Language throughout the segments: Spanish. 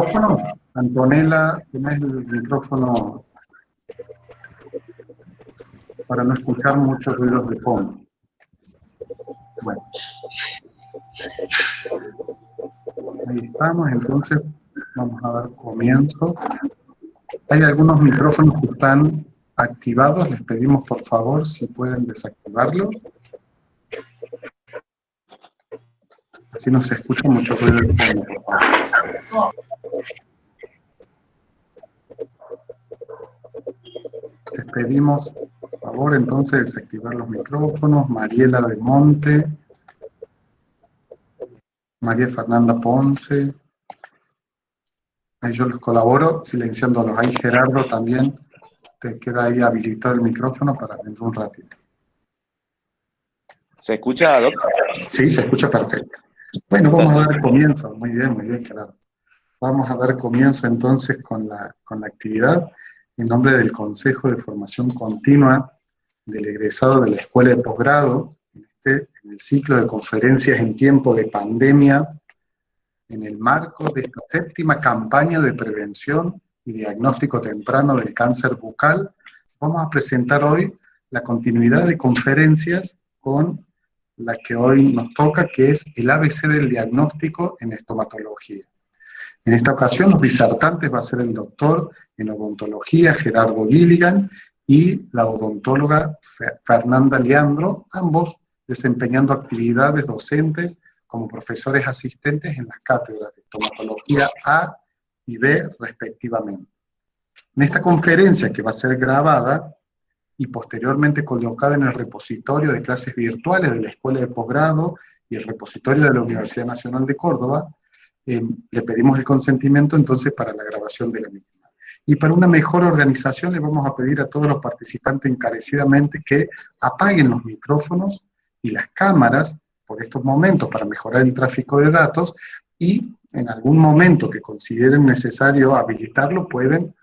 micrófono? Antonella, ¿tenés el micrófono para no escuchar muchos ruidos de fondo? Bueno. Ahí estamos, entonces vamos a dar comienzo. Hay algunos micrófonos que están activados, les pedimos por favor si pueden desactivarlos. Así no se escucha mucho ruido de fondo, por favor. Les pedimos, por favor, entonces desactivar los micrófonos. Mariela de Monte, María Fernanda Ponce. Ahí yo les colaboro silenciándolos. Ahí Gerardo también, te queda ahí habilitado el micrófono para dentro de un ratito. ¿Se escucha, Doc? Sí, se escucha perfecto. Bueno, vamos a dar comienzo. Muy bien, Gerardo. Vamos a dar comienzo entonces con la actividad en nombre del Consejo de Formación Continua del egresado de la Escuela de Posgrado, en el ciclo de conferencias en tiempo de pandemia, en el marco de esta 7ª campaña de prevención y diagnóstico temprano del cáncer bucal. Vamos a presentar hoy la continuidad de conferencias con la que hoy nos toca, que es el ABC del diagnóstico en estomatología. En esta ocasión los disertantes va a ser el doctor en odontología Gerardo Gilligan y la odontóloga Fernanda Leandro, ambos desempeñando actividades docentes como profesores asistentes en las cátedras de estomatología A y B respectivamente. En esta conferencia, que va a ser grabada y posteriormente colocada en el repositorio de clases virtuales de la Escuela de Posgrado y el repositorio de la Universidad Nacional de Córdoba, le pedimos el consentimiento entonces para la grabación de la misma. Y para una mejor organización le vamos a pedir a todos los participantes encarecidamente que apaguen los micrófonos y las cámaras por estos momentos para mejorar el tráfico de datos, y en algún momento que consideren necesario habilitarlo pueden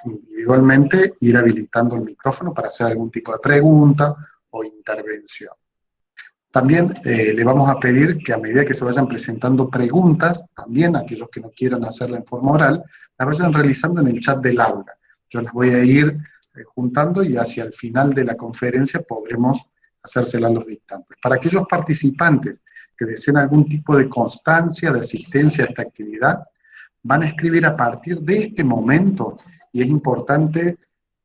individualmente ir habilitando el micrófono para hacer algún tipo de pregunta o intervención. También le vamos a pedir que a medida que se vayan presentando preguntas, también aquellos que no quieran hacerla en forma oral, las vayan realizando en el chat del aula. Yo las voy a ir juntando y hacia el final de la conferencia podremos hacérselas los dictantes. Para aquellos participantes que deseen algún tipo de constancia, de asistencia a esta actividad, van a escribir a partir de este momento, y es importante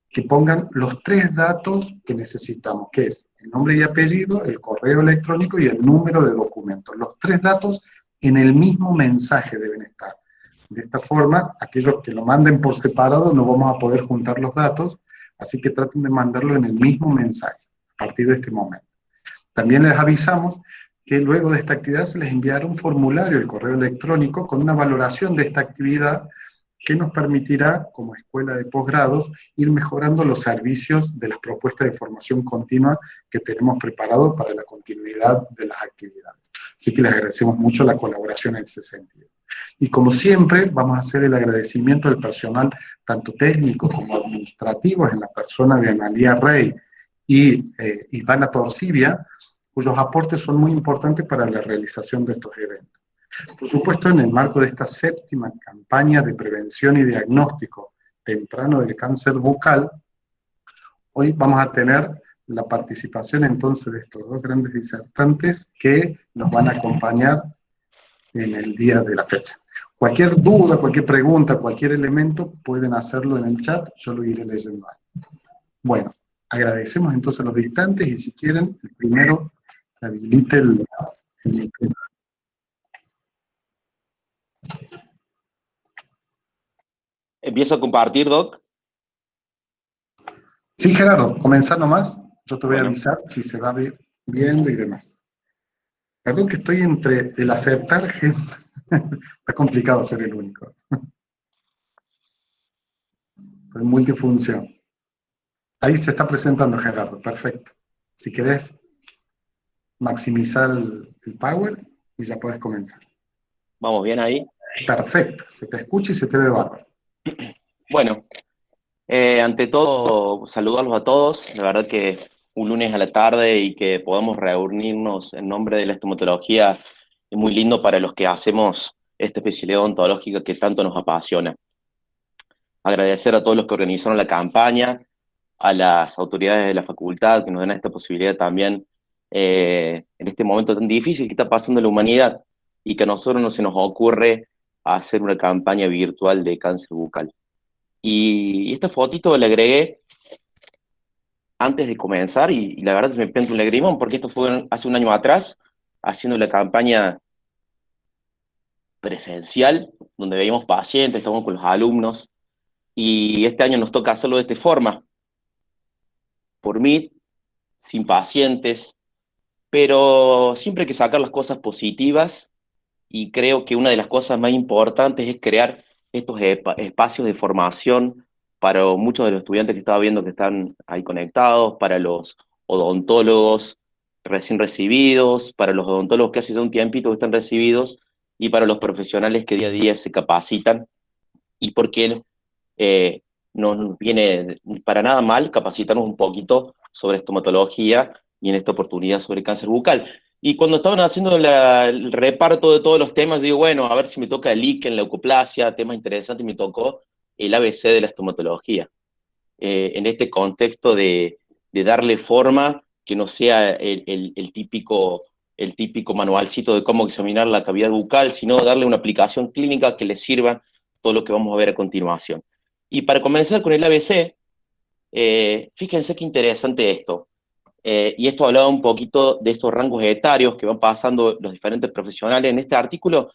que pongan los 3 datos que necesitamos, que es el nombre y apellido, el correo electrónico y el número de documento. Los 3 datos en el mismo mensaje deben estar. De esta forma, aquellos que lo manden por separado no vamos a poder juntar los datos, así que traten de mandarlo en el mismo mensaje, a partir de este momento. También les avisamos que luego de esta actividad se les enviará un formulario, el correo electrónico, con una valoración de esta actividad que nos permitirá, como escuela de posgrados, ir mejorando los servicios de las propuestas de formación continua que tenemos preparado para la continuidad de las actividades. Así que les agradecemos mucho la colaboración en ese sentido. Y como siempre, vamos a hacer el agradecimiento al personal, tanto técnico como administrativo, en la persona de Analía Rey y Ivana Torcibia, cuyos aportes son muy importantes para la realización de estos eventos. Por supuesto, en el marco de esta 7ª campaña de prevención y diagnóstico temprano del cáncer bucal, hoy vamos a tener la participación entonces de estos 2 grandes disertantes que nos van a acompañar en el día de la fecha. Cualquier duda, cualquier pregunta, cualquier elemento, pueden hacerlo en el chat, yo lo iré leyendo ahí. Bueno, agradecemos entonces a los dictantes, y si quieren, el primero habilite el micrófono. ¿Empiezo a compartir, Doc? Sí, Gerardo, comenzar nomás. Yo te voy a avisar si se va viendo y demás. Perdón que estoy entre el aceptar gente. Está complicado ser el único. Estoy multifunción. Ahí se está presentando Gerardo, perfecto. Si querés maximizar el power y ya podés comenzar. ¿Vamos bien ahí? Perfecto, se te escucha y se te ve bárbaro. Bueno, ante todo, saludarlos a todos. La verdad que un lunes a la tarde y que podamos reunirnos en nombre de la estomatología es muy lindo para los que hacemos esta especialidad odontológica que tanto nos apasiona. Agradecer a todos los que organizaron la campaña, a las autoridades de la facultad que nos dan esta posibilidad también en este momento tan difícil que está pasando la humanidad y que a nosotros no se nos ocurre hacer una campaña virtual de cáncer bucal. Y esta fotito la agregué antes de comenzar y la verdad que se me penta un lagrimón porque esto fue hace un año atrás, haciendo la campaña presencial, donde veíamos pacientes, estábamos con los alumnos, y este año nos toca hacerlo de esta forma, por Meet, sin pacientes, pero siempre hay que sacar las cosas positivas, y creo que una de las cosas más importantes es crear estos espacios de formación para muchos de los estudiantes que estaba viendo que están ahí conectados, para los odontólogos recién recibidos, para los odontólogos que hace ya un tiempito que están recibidos, y para los profesionales que día a día se capacitan, y porque no nos viene para nada mal capacitarnos un poquito sobre estomatología y en esta oportunidad sobre cáncer bucal. Y cuando estaban haciendo el reparto de todos los temas, digo, bueno, a ver si me toca el líquen, la leucoplasia, temas interesantes, y me tocó el ABC de la estomatología. En este contexto de darle forma, que no sea el típico manualcito de cómo examinar la cavidad bucal, sino darle una aplicación clínica que le sirva todo lo que vamos a ver a continuación. Y para comenzar con el ABC, fíjense qué interesante esto. Y esto hablaba un poquito de estos rangos etarios que van pasando los diferentes profesionales. En este artículo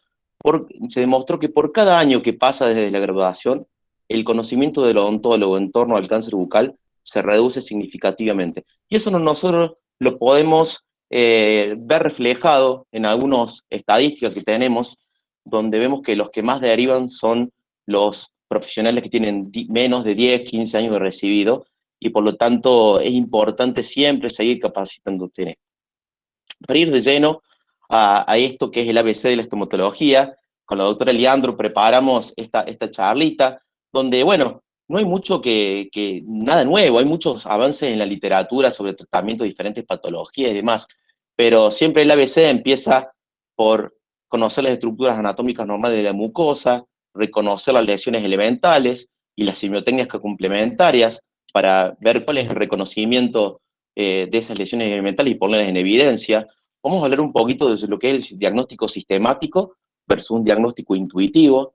se demostró que por cada año que pasa desde la graduación, el conocimiento del odontólogo en torno al cáncer bucal se reduce significativamente. Y eso nosotros lo podemos ver reflejado en algunas estadísticas que tenemos, donde vemos que los que más derivan son los profesionales que tienen menos de 10, 15 años de recibido, y por lo tanto es importante siempre seguir capacitándote en esto. Para ir de lleno a esto que es el ABC de la estomatología, con la doctora Leandro preparamos esta charlita, donde, bueno, no hay mucho nada nuevo, hay muchos avances en la literatura sobre tratamiento de diferentes patologías y demás, pero siempre el ABC empieza por conocer las estructuras anatómicas normales de la mucosa, reconocer las lesiones elementales y las semiotecnias complementarias para ver cuál es el reconocimiento de esas lesiones elementales y ponerlas en evidencia. Vamos a hablar un poquito de lo que es el diagnóstico sistemático versus un diagnóstico intuitivo,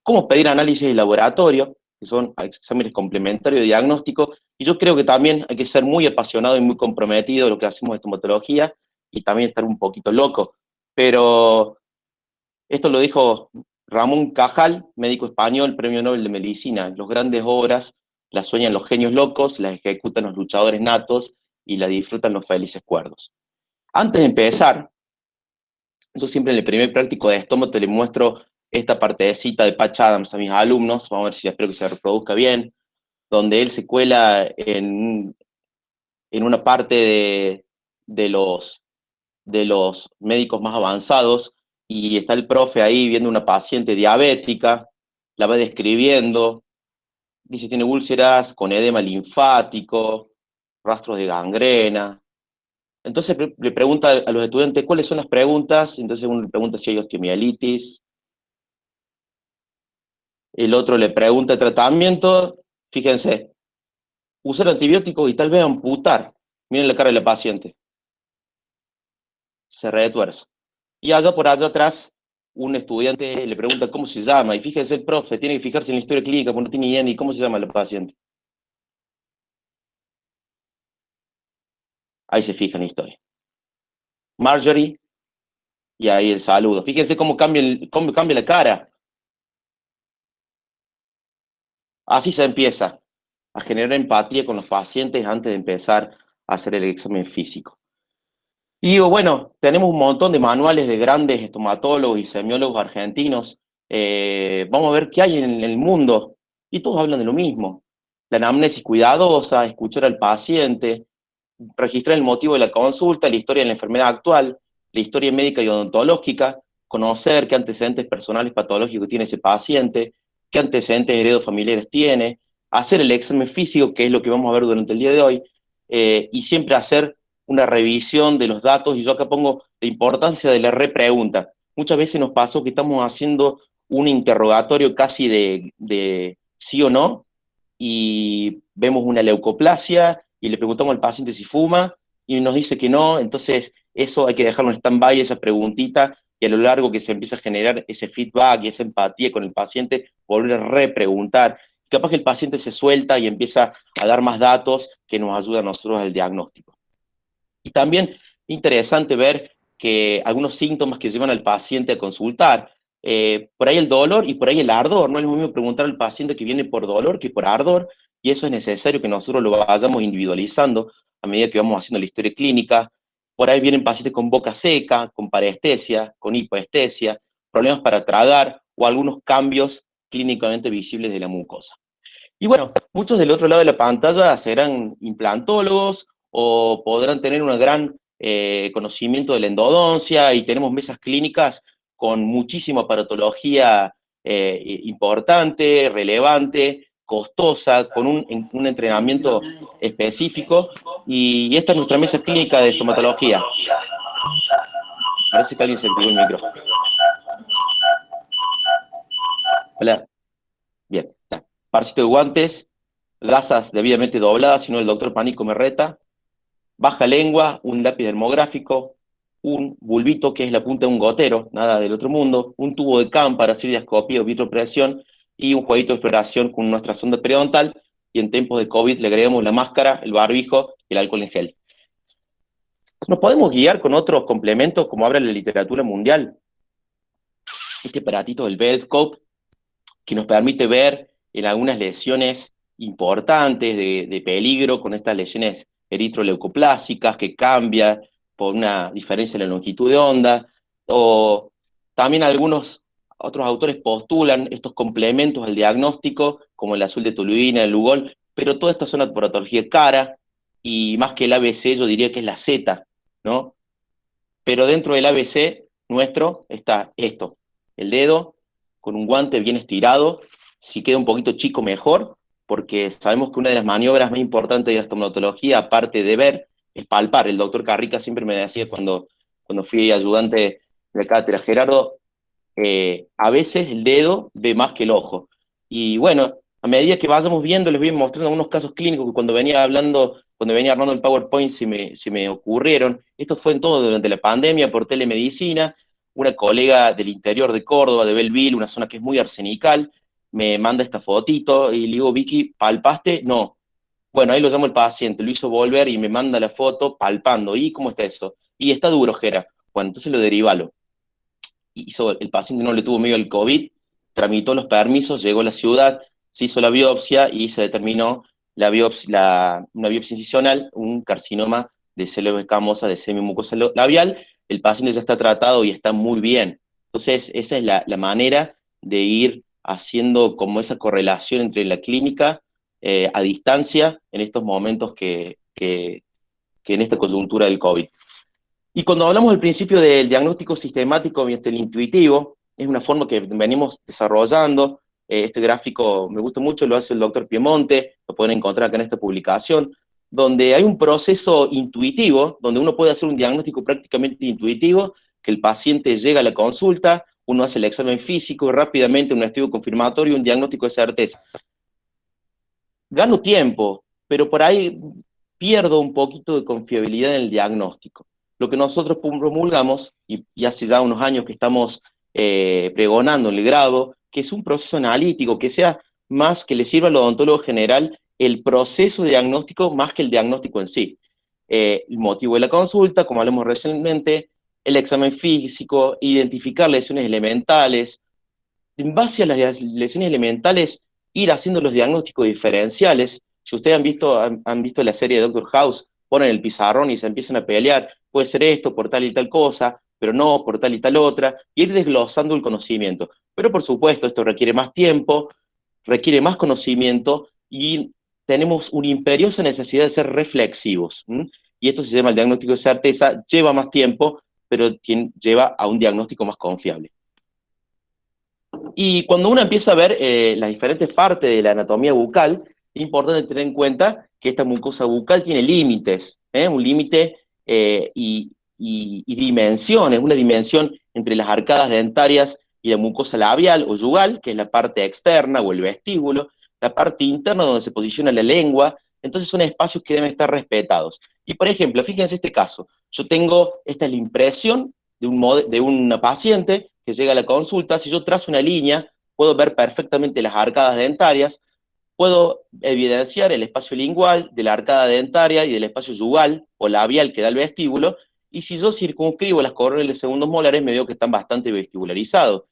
cómo pedir análisis de laboratorio, que son exámenes complementarios de diagnóstico, y yo creo que también hay que ser muy apasionado y muy comprometido de lo que hacemos en estomatología, y también estar un poquito loco. Pero esto lo dijo Ramón Cajal, médico español, premio Nobel de Medicina. Las grandes obras las sueñan los genios locos, las ejecutan los luchadores natos y las disfrutan los felices cuerdos. Antes de empezar, yo siempre en el primer práctico de estómago le muestro esta partecita de Patch Adams a mis alumnos, vamos a ver si espero que se reproduzca bien, donde él se cuela en una parte de los médicos más avanzados, y está el profe ahí viendo una paciente diabética, la va describiendo, dice tiene úlceras con edema linfático, rastros de gangrena. Entonces le pregunta a los estudiantes cuáles son las preguntas, entonces uno le pregunta si hay osteomielitis, el otro le pregunta el tratamiento, fíjense, usar antibióticos y tal vez amputar. Miren la cara de la paciente, se retuerce. Y allá por allá atrás, un estudiante le pregunta cómo se llama, y fíjense el profe, tiene que fijarse en la historia clínica, porque no tiene idea ni cómo se llama la paciente. Ahí se fija en la historia. Marjorie, y ahí el saludo. Fíjense cómo cambia la cara. Así se empieza a generar empatía con los pacientes antes de empezar a hacer el examen físico. Y digo, bueno, tenemos un montón de manuales de grandes estomatólogos y semiólogos argentinos. Vamos a ver qué hay en el mundo. Y todos hablan de lo mismo. La anamnesis cuidadosa, escuchar al paciente, registrar el motivo de la consulta, la historia de la enfermedad actual, la historia médica y odontológica, conocer qué antecedentes personales patológicos tiene ese paciente, qué antecedentes heredofamiliares tiene, hacer el examen físico, que es lo que vamos a ver durante el día de hoy, y siempre hacer una revisión de los datos, y yo acá pongo la importancia de la repregunta. muchas veces nos pasó que estamos haciendo un interrogatorio casi de sí o no, y vemos una leucoplasia, y le preguntamos al paciente si fuma, y nos dice que no. Entonces eso hay que dejarlo en stand-by, esa preguntita, y a lo largo que se empieza a generar ese feedback y esa empatía con el paciente, volver a repreguntar. Capaz que el paciente se suelta y empieza a dar más datos que nos ayudan a nosotros al diagnóstico. Y también interesante ver que algunos síntomas que llevan al paciente a consultar, por ahí el dolor y por ahí el ardor, no es lo mismo preguntar al paciente que viene por dolor que por ardor, y eso es necesario que nosotros lo vayamos individualizando a medida que vamos haciendo la historia clínica. Por ahí vienen pacientes con boca seca, con parestesia, con hipoestesia, problemas para tragar o algunos cambios clínicamente visibles de la mucosa. Y bueno, muchos del otro lado de la pantalla serán implantólogos o podrán tener un gran conocimiento de la endodoncia, y tenemos mesas clínicas con muchísima aparatología importante, relevante, costosa, con un entrenamiento específico, y esta es nuestra mesa clínica de estomatología. Parece que alguien se activó el micrófono. Hola. Bien. Parcito de guantes, gasas debidamente dobladas, si no el doctor Pánico me reta, baja lengua, un lápiz dermográfico, un bulbito que es la punta de un gotero, nada del otro mundo, un tubo de CAM para hacer diascopía o vitropresión, y un jueguito de exploración con nuestra sonda periodontal, y en tiempos de COVID le agregamos la máscara, el barbijo y el alcohol en gel. Nos podemos guiar con otros complementos, como habla la literatura mundial. Este aparatito del Bellscope, que nos permite ver en algunas lesiones importantes de peligro, con estas lesiones eritroleucoplásicas que cambian por una diferencia en la longitud de onda, o también algunos otros autores postulan estos complementos al diagnóstico, como el azul de toluidina, el Lugol, pero toda esta zona de patología cara, y más que el ABC yo diría que es la Z, ¿no? Pero dentro del ABC nuestro está esto, el dedo con un guante bien estirado, si queda un poquito chico mejor, porque sabemos que una de las maniobras más importantes de la estomatología, aparte de ver, es palpar. El doctor Carrica siempre me decía cuando fui ayudante de cátedra, Gerardo, a veces el dedo ve más que el ojo. Y bueno, a medida que vayamos viendo, les voy mostrando algunos casos clínicos que cuando venía armando el PowerPoint se me ocurrieron. Esto fue en todo durante la pandemia por telemedicina. Una colega del interior de Córdoba, de Belleville, una zona que es muy arsenical, me manda esta fotito y le digo, Vicky, ¿palpaste? No. Bueno, ahí lo llamo el paciente, lo hizo volver y me manda la foto palpando. ¿Y cómo está eso? Y está duro, Gera. Bueno, entonces lo derivalo. El paciente no le tuvo miedo al COVID, tramitó los permisos, llegó a la ciudad, se hizo la biopsia y se determinó una biopsia incisional, un carcinoma de célula escamosa de semimucosa labial. El paciente ya está tratado y está muy bien. Entonces, esa es la manera de ir haciendo como esa correlación entre la clínica a distancia en estos momentos que en esta coyuntura del COVID. Y cuando hablamos al principio del diagnóstico sistemático mediante el intuitivo, es una forma que venimos desarrollando. Este gráfico me gusta mucho, lo hace el doctor Piemonte, lo pueden encontrar acá en esta publicación, donde hay un proceso intuitivo, donde uno puede hacer un diagnóstico prácticamente intuitivo, que el paciente llega a la consulta, uno hace el examen físico y rápidamente un estudio confirmatorio, un diagnóstico de certeza. Gano tiempo, pero por ahí pierdo un poquito de confiabilidad en el diagnóstico. Lo que nosotros promulgamos, y hace ya unos años que estamos pregonando en el grado, que es un proceso analítico, que sea más que le sirva al odontólogo general el proceso de diagnóstico más que el diagnóstico en sí. El motivo de la consulta, como hablamos recientemente, el examen físico, identificar lesiones elementales. En base a las lesiones elementales, ir haciendo los diagnósticos diferenciales. Si ustedes han visto la serie de Doctor House, ponen el pizarrón y se empiezan a pelear, puede ser esto por tal y tal cosa, pero no por tal y tal otra, y ir desglosando el conocimiento. Pero por supuesto, esto requiere más tiempo, requiere más conocimiento, y tenemos una imperiosa necesidad de ser reflexivos. Y esto se llama el diagnóstico de certeza, lleva más tiempo, pero lleva a un diagnóstico más confiable. Y cuando uno empieza a ver las diferentes partes de la anatomía bucal, es importante tener en cuenta que esta mucosa bucal tiene límites, un límite y dimensiones, una dimensión entre las arcadas dentarias y la mucosa labial o yugal, que es la parte externa o el vestíbulo, la parte interna donde se posiciona la lengua. Entonces son espacios que deben estar respetados. Y por ejemplo, fíjense este caso, esta es la impresión de una paciente que llega a la consulta. Si yo trazo una línea, puedo ver perfectamente las arcadas dentarias, puedo evidenciar el espacio lingual de la arcada dentaria y del espacio yugal o labial que da el vestíbulo, y si yo circunscribo las coroneles segundos molares, me veo que están bastante vestibularizados.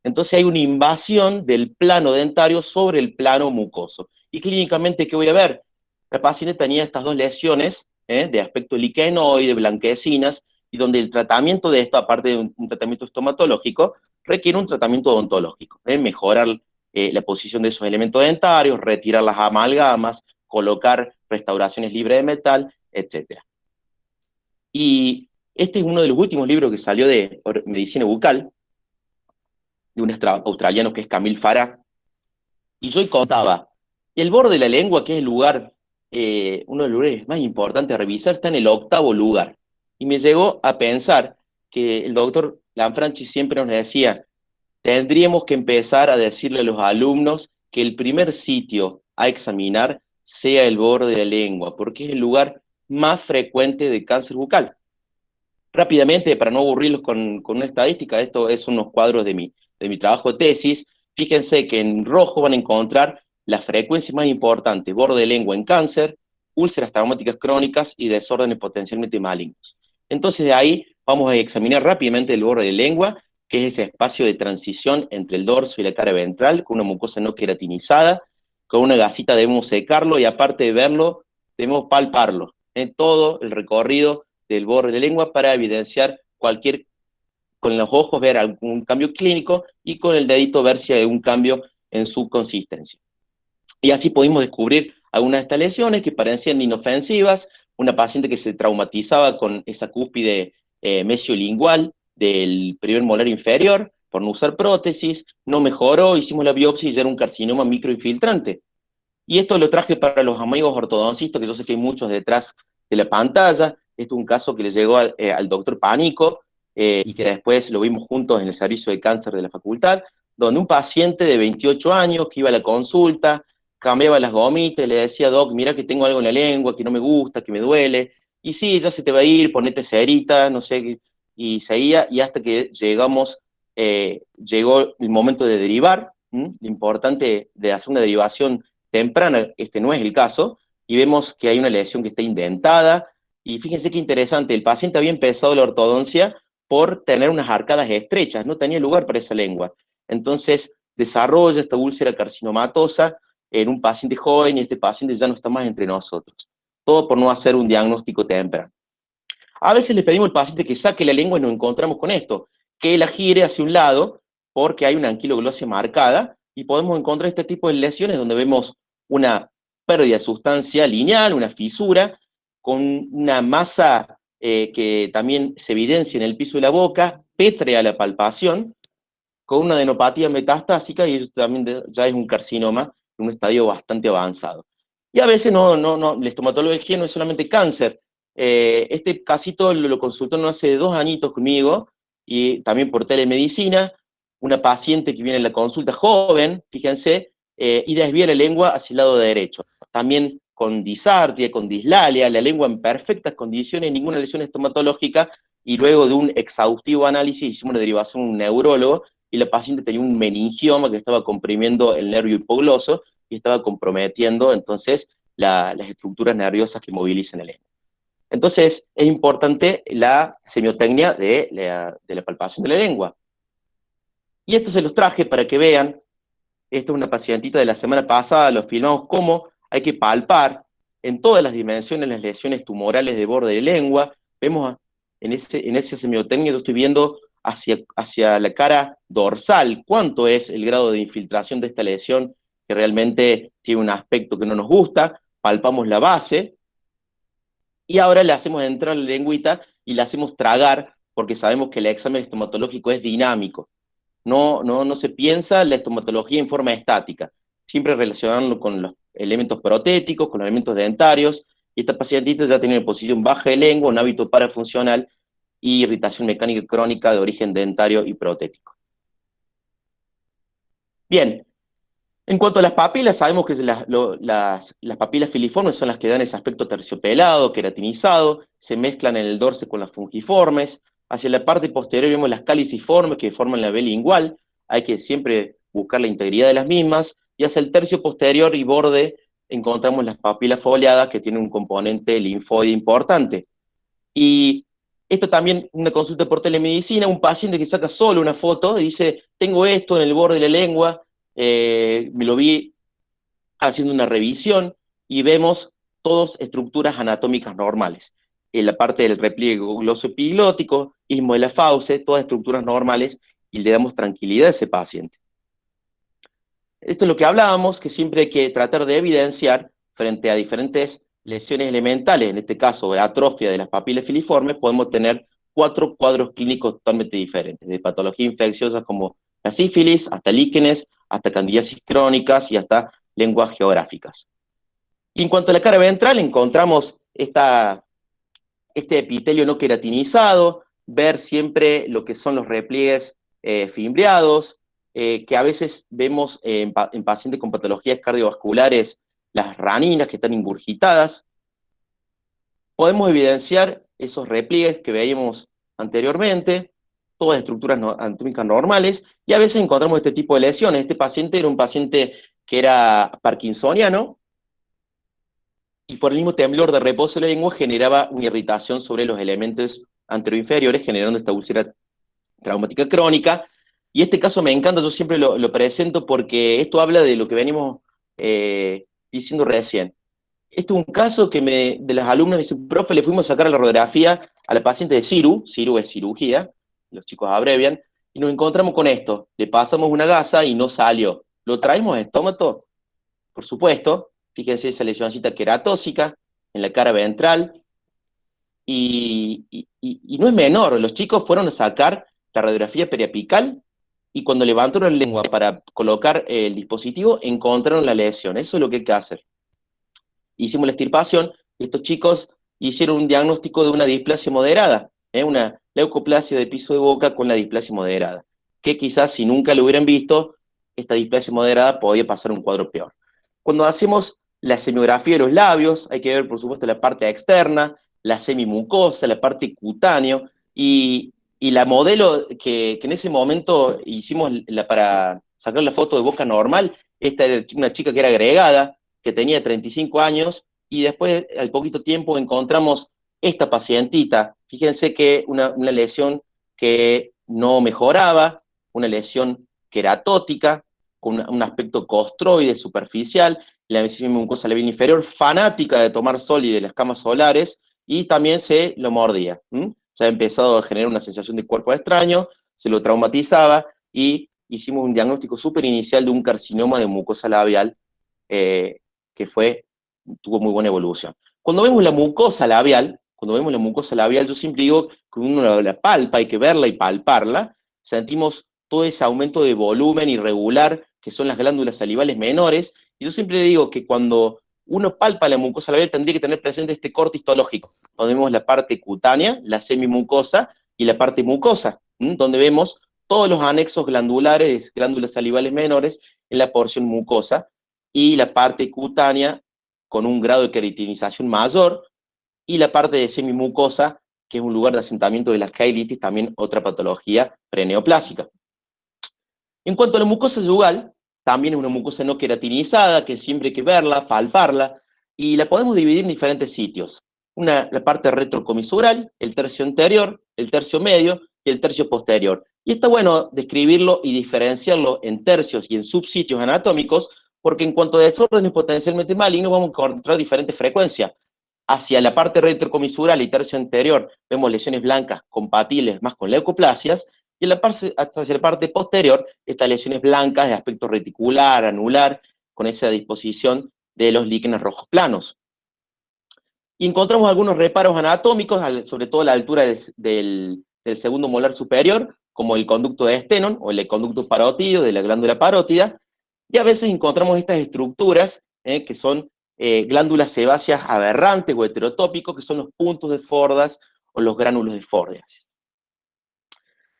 Entonces hay una invasión del plano dentario sobre el plano mucoso. Y clínicamente, ¿qué voy a ver? La paciente tenía estas dos lesiones de aspecto liquenoide, blanquecinas, y donde el tratamiento de esto, aparte de un tratamiento estomatológico, requiere un tratamiento odontológico, mejorar la posición de esos elementos dentarios, retirar las amalgamas, colocar restauraciones libres de metal, etc. Y este es uno de los últimos libros que salió de medicina bucal, de un australiano que es Camille Farah, y yo contaba, el borde de la lengua, que es el lugar, uno de los lugares más importantes a revisar, está en el 8º lugar. Y me llegó a pensar que el doctor Lanfranchi siempre nos decía, tendríamos que empezar a decirle a los alumnos que el primer sitio a examinar sea el borde de la lengua, porque es el lugar más frecuente de cáncer bucal. Rápidamente, para no aburrirlos con una estadística, esto es unos cuadros de mi trabajo de tesis. Fíjense que en rojo van a encontrar la frecuencia más importante: borde de lengua en cáncer, úlceras traumáticas crónicas y desórdenes potencialmente malignos. Entonces de ahí vamos a examinar rápidamente el borde de lengua, que es ese espacio de transición entre el dorso y la cara ventral, con una mucosa no queratinizada. Con una gasita debemos secarlo y, aparte de verlo, debemos palparlo en todo el recorrido del borde de la lengua para evidenciar con los ojos ver algún cambio clínico, y con el dedito ver si hay algún cambio en su consistencia. Y así pudimos descubrir algunas de estas lesiones que parecían inofensivas. Una paciente que se traumatizaba con esa cúspide mesiolingual del primer molar inferior por no usar prótesis, no mejoró, hicimos la biopsia y ya era un carcinoma microinfiltrante. Y esto lo traje para los amigos ortodoncistas, que yo sé que hay muchos detrás de la pantalla. Este es un caso que le llegó al doctor Pánico, y que después lo vimos juntos en el servicio de cáncer de la facultad, donde un paciente de 28 años que iba a la consulta, cambiaba las gomitas y le decía: doc, mira que tengo algo en la lengua, que no me gusta, que me duele. Y sí, ya se te va a ir, ponete cerita, no sé. Y seguía, y hasta que llegó el momento de derivar. Lo importante de hacer una derivación temprana, este no es el caso, y vemos que hay una lesión que está indentada. Y fíjense qué interesante, el paciente había empezado la ortodoncia por tener unas arcadas estrechas, no tenía lugar para esa lengua. Entonces desarrolla esta úlcera carcinomatosa en un paciente joven, y este paciente ya no está más entre nosotros. Todo por no hacer un diagnóstico temprano. A veces le pedimos al paciente que saque la lengua y nos encontramos con esto, que la gire hacia un lado porque hay una anquiloglosia marcada, y podemos encontrar este tipo de lesiones donde vemos una pérdida de sustancia lineal, una fisura, con una masa que también se evidencia en el piso de la boca, pétrea a la palpación, con una adenopatía metastásica, y eso también ya es un carcinoma en un estadio bastante avanzado. Y a veces la estomatología no es solamente cáncer. Este casito lo consultó no hace 2 añitos conmigo, y también por telemedicina, una paciente que viene a la consulta joven, fíjense, y desvía la lengua hacia el lado derecho. También con disartria, con dislalia, la lengua en perfectas condiciones, ninguna lesión estomatológica, y luego de un exhaustivo análisis hicimos una derivación a un neurólogo, y la paciente tenía un meningioma que estaba comprimiendo el nervio hipogloso y estaba comprometiendo entonces las estructuras nerviosas que movilizan la lengua. Entonces es importante la semiotecnia de la palpación de la lengua. Y esto se los traje para que vean. Esta es una pacientita de la semana pasada, lo filmamos cómo hay que palpar en todas las dimensiones las lesiones tumorales de borde de lengua. Vemos en esa semiotecnia, yo estoy viendo hacia la cara dorsal cuánto es el grado de infiltración de esta lesión, que realmente tiene un aspecto que no nos gusta. Palpamos la base, y ahora le hacemos entrar la lengüita y la hacemos tragar, porque sabemos que el examen estomatológico es dinámico. No se piensa la estomatología en forma estática, siempre relacionándolo con los elementos protéticos, con los elementos dentarios. Y esta pacientita ya tiene una posición baja de lengua, un hábito parafuncional, y irritación mecánica crónica de origen dentario y protético. Bien, en cuanto a las papilas, sabemos que las papilas filiformes son las que dan ese aspecto terciopelado, queratinizado, se mezclan en el dorso con las fungiformes. Hacia la parte posterior vemos las caliciformes que forman la B lingual, hay que siempre buscar la integridad de las mismas, y hacia el tercio posterior y borde encontramos las papilas foliadas que tienen un componente linfoide importante. Y esto también, una consulta por telemedicina, un paciente que saca solo una foto y dice, tengo esto en el borde de la lengua, me lo vi haciendo una revisión y vemos todas estructuras anatómicas normales. En la parte del repliegue glosoepiglótico, istmo de la fauce, todas estructuras normales, y le damos tranquilidad a ese paciente. Esto es lo que hablábamos, que siempre hay que tratar de evidenciar frente a diferentes lesiones elementales, en este caso atrofia de las papilas filiformes, podemos tener 4 cuadros clínicos totalmente diferentes, de patologías infecciosas como la sífilis, hasta líquenes, hasta candidiasis crónicas y hasta lenguas geográficas. Y en cuanto a la cara ventral, encontramos este epitelio no queratinizado, ver siempre lo que son los repliegues fimbriados, que a veces vemos en pacientes con patologías cardiovasculares las raninas que están ingurgitadas. Podemos evidenciar esos repliegues que veíamos anteriormente, todas estructuras anatómicas normales, y a veces encontramos este tipo de lesiones. Este paciente era un paciente que era parkinsoniano, y por el mismo temblor de reposo de la lengua generaba una irritación sobre los elementos anteroinferiores, generando esta úlcera traumática crónica. Y este caso me encanta, yo siempre lo presento porque esto habla de lo que venimos diciendo recién. Este es un caso que de las alumnas me dicen, profe, le fuimos a sacar la radiografía a la paciente de Ciru es cirugía, los chicos abrevian, y nos encontramos con esto, le pasamos una gasa y no salió. ¿Lo traemos a estómago? Por supuesto, fíjense esa lesioncita queratóxica en la cara ventral, y no es menor, los chicos fueron a sacar la radiografía periapical, y cuando levantaron la lengua para colocar el dispositivo, encontraron la lesión. Eso es lo que hay que hacer. Hicimos la extirpación, y estos chicos hicieron un diagnóstico de una displasia moderada, una leucoplasia de piso de boca con la displasia moderada, que quizás si nunca lo hubieran visto, esta displasia moderada podía pasar un cuadro peor. Cuando hacemos la semiografía de los labios, hay que ver, por supuesto, la parte externa, la semimucosa, la parte cutáneo, y la modelo que en ese momento hicimos para sacar la foto de boca normal, esta era una chica que era agregada, que tenía 35 años, y después, al poquito tiempo, encontramos esta pacientita. Fíjense que una lesión que no mejoraba, una lesión queratótica, con un aspecto costroide superficial, la mucosa labial inferior, fanática de tomar sol y de las camas solares, y también se lo mordía. Se ha empezado a generar una sensación de cuerpo extraño, se lo traumatizaba, y hicimos un diagnóstico súper inicial de un carcinoma de mucosa labial, que tuvo muy buena evolución. Cuando vemos la mucosa labial, yo siempre digo que uno la palpa, hay que verla y palparla, sentimos todo ese aumento de volumen irregular, que son las glándulas salivales menores, y yo siempre digo que cuando uno palpa la mucosa labial tendría que tener presente este corte histológico, donde vemos la parte cutánea, la semimucosa, y la parte mucosa, donde vemos todos los anexos glandulares, glándulas salivales menores, en la porción mucosa, y la parte cutánea con un grado de queratinización mayor, y la parte de semimucosa, que es un lugar de asentamiento de la cailitis, también otra patología preneoplásica. En cuanto a la mucosa yugal, también es una mucosa no queratinizada, que siempre hay que verla, palparla, y la podemos dividir en diferentes sitios. La parte retrocomisural, el tercio anterior, el tercio medio y el tercio posterior. Y está bueno describirlo y diferenciarlo en tercios y en subsitios anatómicos, porque en cuanto a desórdenes potencialmente malignos vamos a encontrar diferentes frecuencias. Hacia la parte retrocomisural y tercio anterior vemos lesiones blancas compatibles más con leucoplasias, y hacia la parte posterior, estas lesiones blancas de aspecto reticular, anular, con esa disposición de los líquenes rojos planos. Y encontramos algunos reparos anatómicos, sobre todo a la altura del segundo molar superior, como el conducto de Stenón o el conducto parótido de la glándula parótida, y a veces encontramos estas estructuras que son glándulas sebáceas aberrantes o heterotópicos, que son los puntos de Fordas o los gránulos de Fordas.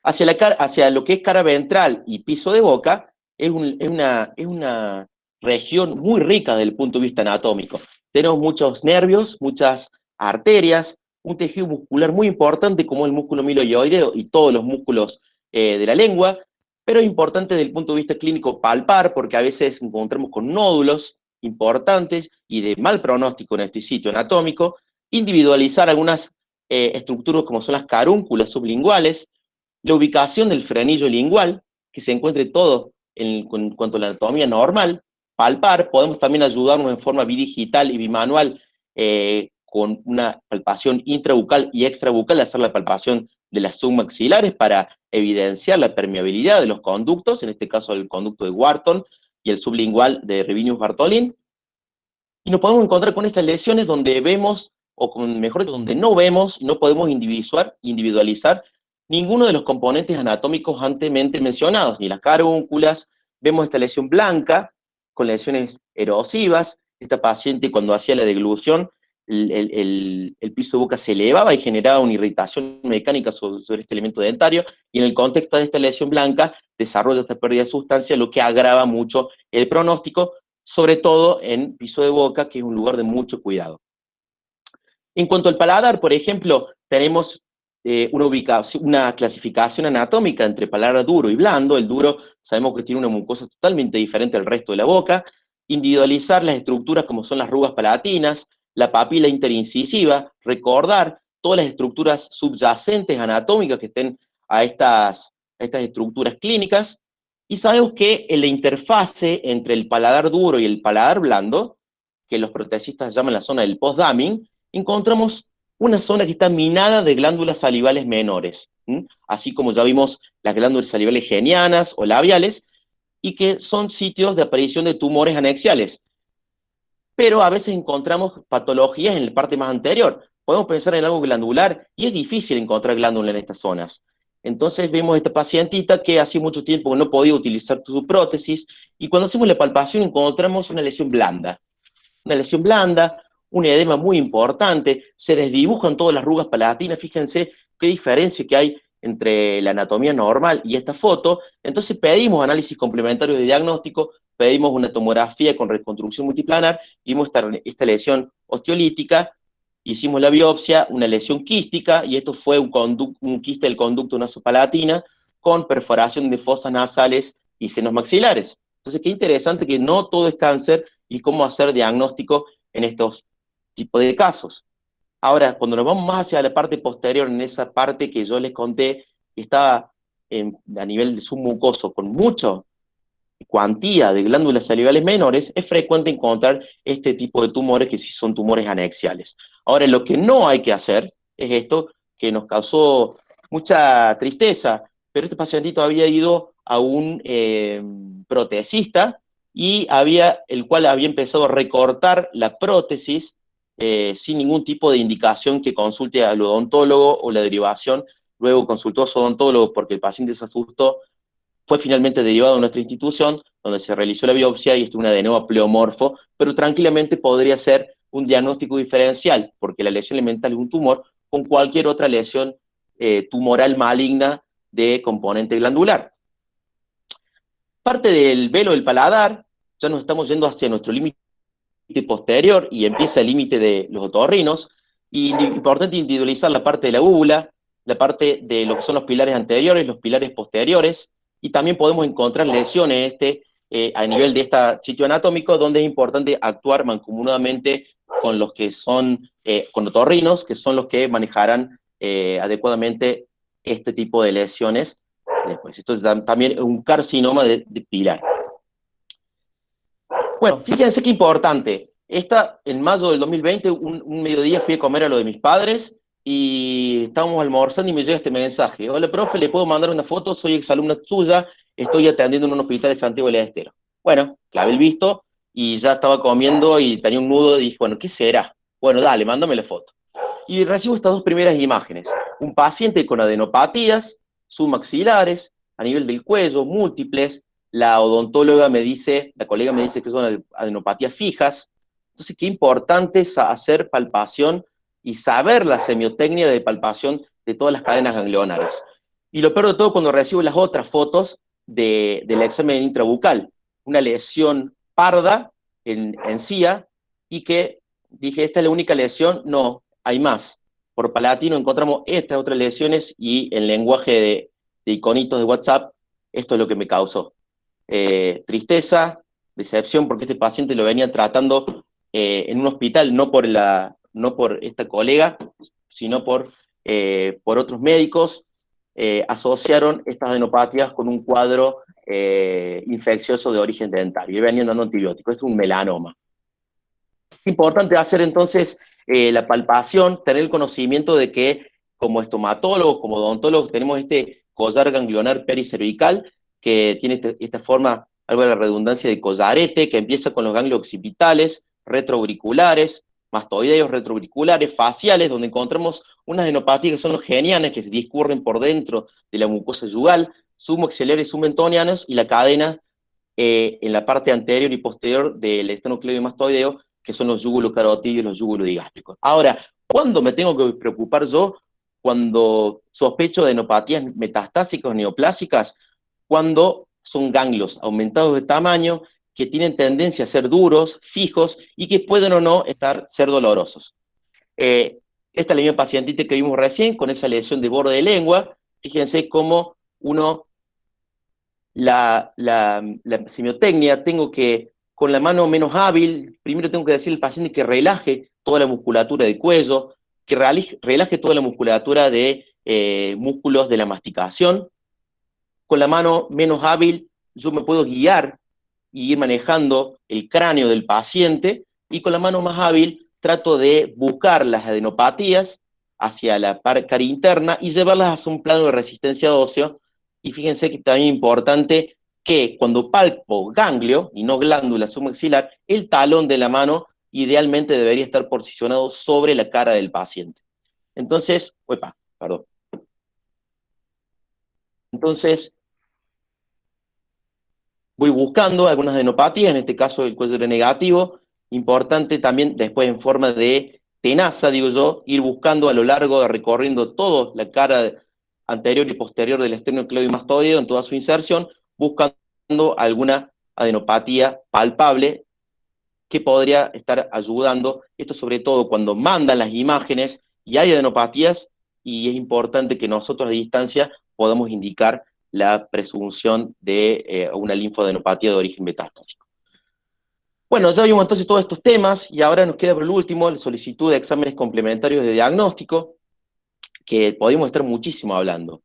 Hacia lo que es cara ventral y piso de boca, es una región muy rica desde el punto de vista anatómico. Tenemos muchos nervios, muchas arterias, un tejido muscular muy importante como el músculo miloioideo y todos los músculos de la lengua, pero es importante desde el punto de vista clínico palpar, porque a veces encontramos con nódulos importantes y de mal pronóstico en este sitio anatómico, individualizar algunas estructuras como son las carúnculas sublinguales, la ubicación del frenillo lingual, que se encuentre todo en cuanto a la anatomía normal, palpar, podemos también ayudarnos en forma bidigital y bimanual con una palpación intrabucal y extrabucal, hacer la palpación de las submaxilares para evidenciar la permeabilidad de los conductos, en este caso el conducto de Wharton y el sublingual de Revinius-Bartholin, y nos podemos encontrar con estas lesiones donde vemos, mejor dicho, donde no vemos, no podemos individualizar ninguno de los componentes anatómicos anteriormente mencionados, ni las carúnculas. Vemos esta lesión blanca, con lesiones erosivas. Esta paciente, cuando hacía la deglución, el piso de boca se elevaba y generaba una irritación mecánica sobre este elemento dentario, y en el contexto de esta lesión blanca desarrolla esta pérdida de sustancia, lo que agrava mucho el pronóstico, sobre todo en piso de boca, que es un lugar de mucho cuidado. En cuanto al paladar, por ejemplo, tenemos una clasificación anatómica entre paladar duro y blando. El duro sabemos que tiene una mucosa totalmente diferente al resto de la boca. Individualizar las estructuras como son las rugas palatinas, la papila interincisiva, recordar todas las estructuras subyacentes anatómicas que estén a estas estructuras clínicas, y sabemos que en la interfase entre el paladar duro y el paladar blando, que los protesistas llaman la zona del post-damming, encontramos una zona que está minada de glándulas salivales menores, así como ya vimos las glándulas salivales genianas o labiales, y que son sitios de aparición de tumores anexiales. Pero a veces encontramos patologías en la parte más anterior. Podemos pensar en algo glandular y es difícil encontrar glándula en estas zonas. Entonces vemos esta pacientita que hace mucho tiempo no podía utilizar su prótesis, y cuando hacemos la palpación encontramos una lesión blanda. Una lesión blanda, un edema muy importante, se desdibujan todas las rugas palatinas. Fíjense qué diferencia que hay entre la anatomía normal y esta foto. Entonces pedimos análisis complementarios de diagnóstico, pedimos una tomografía con reconstrucción multiplanar, vimos esta lesión osteolítica, hicimos la biopsia, una lesión quística, y esto fue un quiste del conducto nasopalatina con perforación de fosas nasales y senos maxilares. Entonces, qué interesante que no todo es cáncer y cómo hacer diagnóstico en estos tipos de casos. Ahora, cuando nos vamos más hacia la parte posterior, en esa parte que yo les conté, que estaba a nivel de submucoso con mucha cuantía de glándulas salivales menores, es frecuente encontrar este tipo de tumores que sí son tumores anexiales. Ahora, lo que no hay que hacer es esto que nos causó mucha tristeza, pero este pacientito había ido a un protesista, y el cual había empezado a recortar la prótesis sin ningún tipo de indicación que consulte al odontólogo o la derivación. Luego consultó a su odontólogo porque el paciente se asustó. Fue finalmente derivado a nuestra institución, donde se realizó la biopsia y estuvo un adenoma pleomorfo, pero tranquilamente podría ser un diagnóstico diferencial, porque la lesión elemental es un tumor con cualquier otra lesión tumoral maligna de componente glandular. Parte del velo del paladar, ya nos estamos yendo hacia nuestro límite posterior y empieza el límite de los otorrinos, y es importante individualizar la parte de la úvula, la parte de lo que son los pilares anteriores, los pilares posteriores, y también podemos encontrar lesiones a nivel de este sitio anatómico, donde es importante actuar mancomunadamente con los que son con otorrinos, que son los que manejarán adecuadamente este tipo de lesiones después. Esto es también un carcinoma de pilar. Bueno, fíjense qué importante. En mayo del 2020, un mediodía fui a comer a lo de mis padres y estábamos almorzando y me llega este mensaje: hola, profe, ¿le puedo mandar una foto? Soy exalumna suya, estoy atendiendo en un hospital de Santiago del Estero. Bueno, clavé el visto y ya estaba comiendo y tenía un nudo y dije, bueno, ¿qué será? Bueno, dale, mándame la foto. Y recibo estas dos primeras imágenes. Un paciente con adenopatías submaxilares a nivel del cuello, múltiples. La odontóloga me dice, la colega me dice que son adenopatías fijas. Entonces, qué importante es hacer palpación y saber la semiotecnia de palpación de todas las cadenas ganglionares. Y lo peor de todo cuando recibo las otras fotos del examen intrabucal. Una lesión parda en encía y que dije, ¿esta es la única lesión? No, hay más. Por Palatino encontramos estas otras lesiones y en lenguaje de iconitos de WhatsApp, esto es lo que me causó. Tristeza, decepción, porque este paciente lo venía tratando en un hospital, no por esta colega, sino por otros médicos. Asociaron estas adenopatías con un cuadro infeccioso de origen dentario y venían dando antibióticos. Esto es un melanoma. Es importante hacer entonces la palpación, tener el conocimiento de que como estomatólogo, como odontólogo, tenemos este collar ganglionar pericervical que tiene esta forma, algo de la redundancia de collarete, que empieza con los ganglios occipitales, retroauriculares, mastoideos, retroauriculares, faciales, donde encontramos unas adenopatías que son los genianes, que se discurren por dentro de la mucosa yugal, submaxilares y submentonianos, y la cadena en la parte anterior y posterior del esternocleido mastoideo, que son los yugulocarotídeos y los yugulodigástricos. Ahora, ¿cuándo me tengo que preocupar yo? Cuando sospecho de adenopatías metastásicas o neoplásicas, cuando son ganglios aumentados de tamaño, que tienen tendencia a ser duros, fijos, y que pueden o no ser dolorosos. Esta es la misma pacientita que vimos recién, con esa lesión de borde de lengua. Fíjense cómo la semiotecnia, tengo que, con la mano menos hábil, primero tengo que decirle al paciente que relaje toda la musculatura del cuello, que relaje toda la musculatura de músculos de la masticación. Con la mano menos hábil, yo me puedo guiar y ir manejando el cráneo del paciente, y con la mano más hábil trato de buscar las adenopatías hacia la cara interna y llevarlas hacia un plano de resistencia ósea. Y fíjense que también es importante que cuando palpo ganglio y no glándula submaxilar, el talón de la mano idealmente debería estar posicionado sobre la cara del paciente. Entonces, Entonces, voy buscando algunas adenopatías, en este caso el cuello negativo. Importante también después en forma de tenaza, digo yo, ir buscando a lo largo, recorriendo toda la cara anterior y posterior del esternocleido mastoideo en toda su inserción, buscando alguna adenopatía palpable que podría estar ayudando. Esto sobre todo cuando mandan las imágenes y hay adenopatías, y es importante que nosotros a distancia podamos indicar la presunción de una linfadenopatía de origen metastásico. Bueno, ya vimos entonces todos estos temas y ahora nos queda por el último la solicitud de exámenes complementarios de diagnóstico, que podemos estar muchísimo hablando.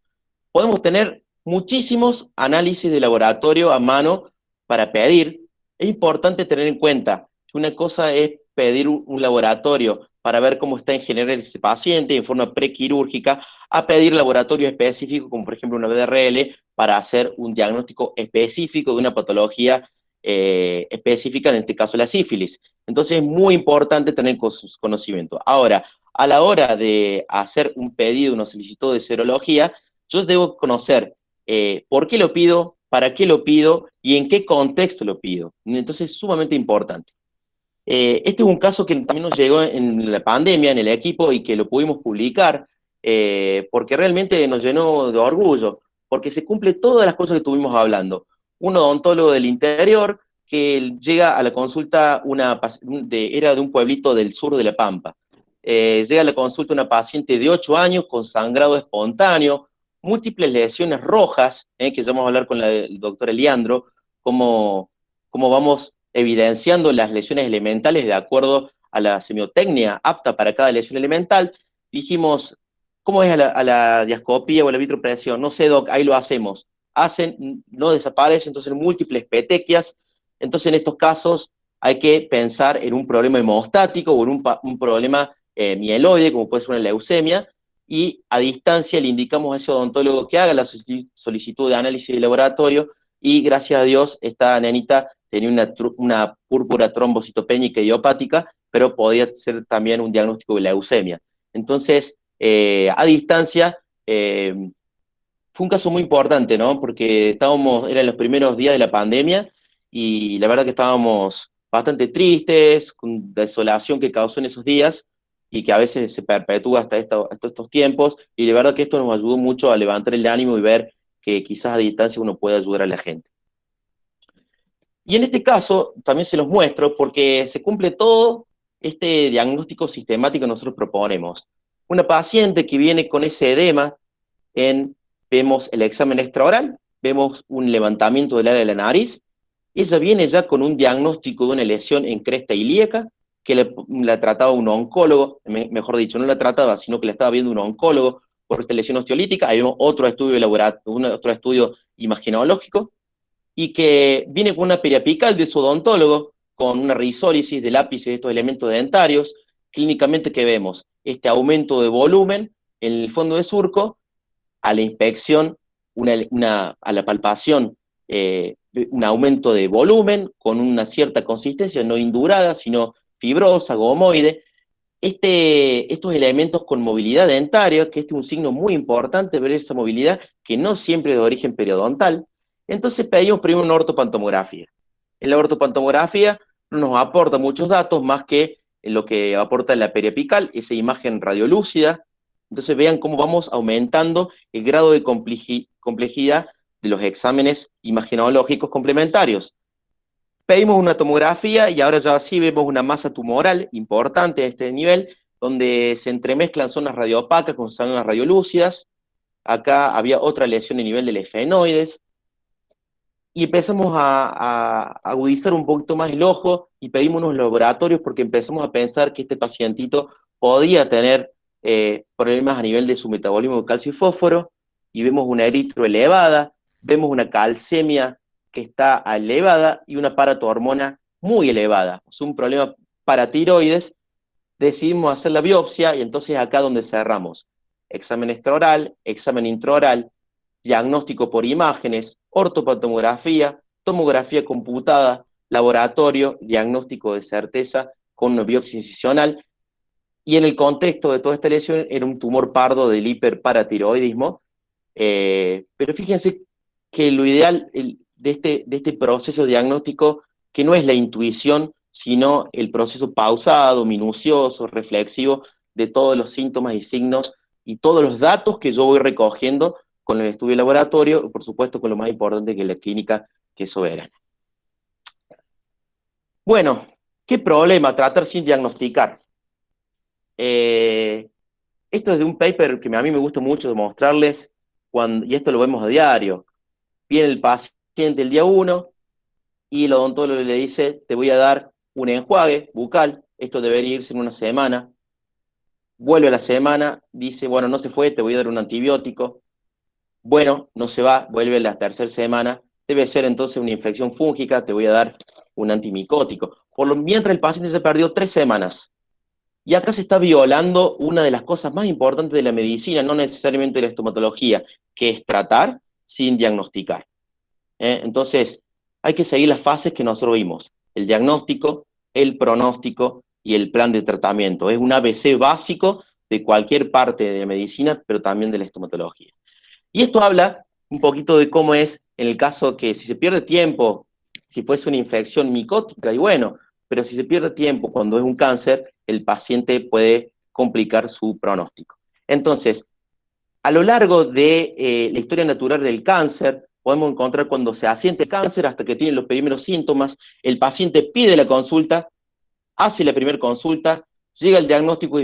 Podemos tener muchísimos análisis de laboratorio a mano para pedir. Es importante tener en cuenta que una cosa es pedir un laboratorio para ver cómo está en general ese paciente en forma prequirúrgica, a pedir laboratorio específico, como por ejemplo una BDRL, para hacer un diagnóstico específico de una patología específica, en este caso la sífilis. Entonces es muy importante tener conocimiento. Ahora, a la hora de hacer un pedido, una solicitud de serología, yo debo conocer por qué lo pido, para qué lo pido y en qué contexto lo pido. Entonces es sumamente importante. Este es un caso que también nos llegó en la pandemia, en el equipo, y que lo pudimos publicar, porque realmente nos llenó de orgullo, porque se cumple todas las cosas que estuvimos hablando. Un odontólogo del interior que llega a la consulta, era de un pueblito del sur de La Pampa. Llega a la consulta una paciente de 8 años con sangrado espontáneo, múltiples lesiones rojas, que ya vamos a hablar con el doctor Eliandro, cómo vamos evidenciando las lesiones elementales de acuerdo a la semiotecnia apta para cada lesión elemental. Dijimos, ¿cómo es a la diascopía o a la vitropresión? No sé, doc, ahí lo hacemos. No desaparece, entonces múltiples petequias. Entonces en estos casos hay que pensar en un problema hemostático o en un problema mieloide, como puede ser una leucemia, y a distancia le indicamos a ese odontólogo que haga la solicitud de análisis de laboratorio, y gracias a Dios esta nenita tenía una púrpura trombocitopénica idiopática, pero podía ser también un diagnóstico de leucemia. Entonces, a distancia, fue un caso muy importante, ¿no? Porque eran los primeros días de la pandemia, y la verdad que estábamos bastante tristes, con la desolación que causó en esos días, y que a veces se perpetúa hasta estos tiempos, y de verdad que esto nos ayudó mucho a levantar el ánimo y ver que quizás a distancia uno puede ayudar a la gente. Y en este caso también se los muestro porque se cumple todo este diagnóstico sistemático que nosotros proponemos. Una paciente que viene con ese edema, vemos el examen extraoral, vemos un levantamiento del área de la nariz, ella viene ya con un diagnóstico de una lesión en cresta ilíaca, que la trataba un oncólogo, mejor dicho, no la trataba, sino que la estaba viendo un oncólogo por esta lesión osteolítica. Hay otro estudio otro estudio imagenológico, y que viene con una periapical de su odontólogo, con una risólisis del ápice de estos elementos dentarios. Clínicamente, ¿qué vemos? Este aumento de volumen en el fondo de surco, a la inspección, a la palpación, un aumento de volumen con una cierta consistencia, no indurada, sino fibrosa, gomoide. Estos elementos con movilidad dentaria, que este es un signo muy importante, ver esa movilidad que no siempre es de origen periodontal. Entonces pedimos primero una ortopantomografía. En la ortopantomografía no nos aporta muchos datos más que lo que aporta la periapical, esa imagen radiolúcida. Entonces vean cómo vamos aumentando el grado de complejidad de los exámenes imagenológicos complementarios. Pedimos una tomografía y ahora ya sí vemos una masa tumoral importante a este nivel, donde se entremezclan zonas radioopacas con zonas radiolúcidas. Acá había otra lesión a nivel del esfenoides. Y empezamos a agudizar un poquito más el ojo y pedimos unos laboratorios porque empezamos a pensar que este pacientito podía tener problemas a nivel de su metabolismo de calcio y fósforo, y vemos una eritro elevada, vemos una calcemia que está elevada y una paratohormona muy elevada. Es un problema paratiroides. Decidimos hacer la biopsia y entonces acá donde cerramos. Examen extraoral, examen intraoral, diagnóstico por imágenes, ortopantomografía, tomografía computada, laboratorio, diagnóstico de certeza con una biopsia incisional. Y en el contexto de toda esta lesión era un tumor pardo del hiperparatiroidismo. Pero fíjense que lo ideal de este proceso diagnóstico, que no es la intuición, sino el proceso pausado, minucioso, reflexivo de todos los síntomas y signos y todos los datos que yo voy recogiendo con el estudio de laboratorio, y por supuesto con lo más importante que es la clínica, que es soberana. Bueno, ¿qué problema? Tratar sin diagnosticar. Esto es de un paper que a mí me gusta mucho mostrarles, y esto lo vemos a diario. Viene el paciente el día 1 y el odontólogo le dice, te voy a dar un enjuague bucal, esto debería irse en una semana. Vuelve a la semana, dice, bueno, no se fue, te voy a dar un antibiótico. Bueno, no se va, vuelve a la tercera semana, debe ser entonces una infección fúngica, te voy a dar un antimicótico. Mientras el paciente se perdió 3 semanas. Y acá se está violando una de las cosas más importantes de la medicina, no necesariamente de la estomatología, que es tratar sin diagnosticar. Entonces, hay que seguir las fases que nosotros vimos: el diagnóstico, el pronóstico y el plan de tratamiento. Es un ABC básico de cualquier parte de la medicina, pero también de la estomatología. Y esto habla un poquito de cómo es en el caso que si se pierde tiempo, si fuese una infección micótica, y bueno, pero si se pierde tiempo cuando es un cáncer, el paciente puede complicar su pronóstico. Entonces, a lo largo de la historia natural del cáncer, podemos encontrar cuando se asiente el cáncer hasta que tiene los primeros síntomas, el paciente pide la consulta, hace la primera consulta, llega el diagnóstico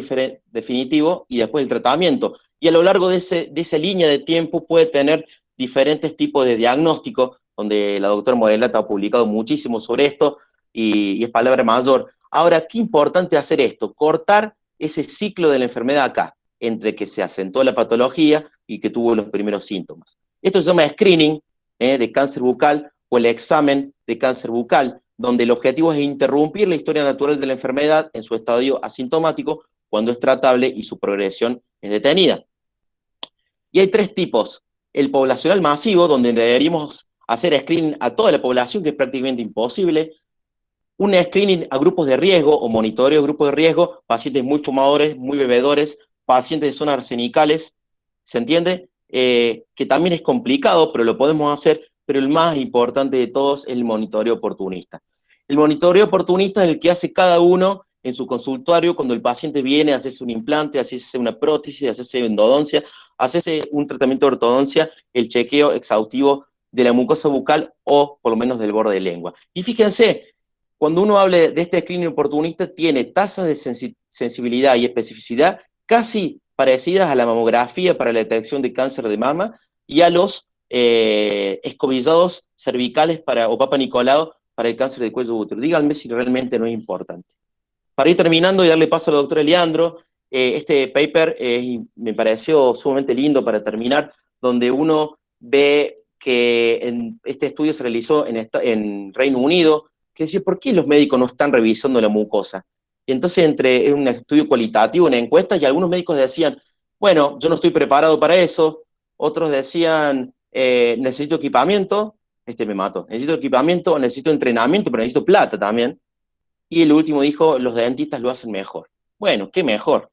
definitivo y después el tratamiento. Y a lo largo de esa línea de tiempo puede tener diferentes tipos de diagnóstico, donde la doctora Morelata ha publicado muchísimo sobre esto, y es palabra mayor. Ahora, qué importante hacer esto, cortar ese ciclo de la enfermedad acá, entre que se asentó la patología y que tuvo los primeros síntomas. Esto se llama screening de cáncer bucal, o el examen de cáncer bucal, donde el objetivo es interrumpir la historia natural de la enfermedad en su estadio asintomático cuando es tratable y su progresión es detenida. Y hay 3 tipos: el poblacional masivo, donde deberíamos hacer screening a toda la población, que es prácticamente imposible; un screening a grupos de riesgo o monitoreo de grupos de riesgo, pacientes muy fumadores, muy bebedores, pacientes de zonas arsenicales, ¿se entiende? Que también es complicado, pero lo podemos hacer, pero el más importante de todos es el monitoreo oportunista. El monitoreo oportunista es el que hace cada uno en su consultorio cuando el paciente viene a hacerse un implante, a hacerse una prótesis, a hacerse endodoncia, a hacerse un tratamiento de ortodoncia, el chequeo exhaustivo de la mucosa bucal o por lo menos del borde de lengua. Y fíjense, cuando uno habla de este screening oportunista, tiene tasas de sensibilidad y especificidad casi parecidas a la mamografía para la detección de cáncer de mama y a los escobillados cervicales o Papa Nicolau para el cáncer de cuello de útero. Díganme si realmente no es importante. Para ir terminando y darle paso al doctor Eliandro, este paper me pareció sumamente lindo para terminar, donde uno ve que este estudio se realizó en Reino Unido, que decía, ¿por qué los médicos no están revisando la mucosa? Y entonces es un estudio cualitativo, una encuesta, y algunos médicos decían, bueno, yo no estoy preparado para eso, otros decían, necesito equipamiento, me mato, necesito equipamiento, necesito entrenamiento, pero necesito plata también. Y el último dijo, los dentistas lo hacen mejor. Bueno, ¿qué mejor?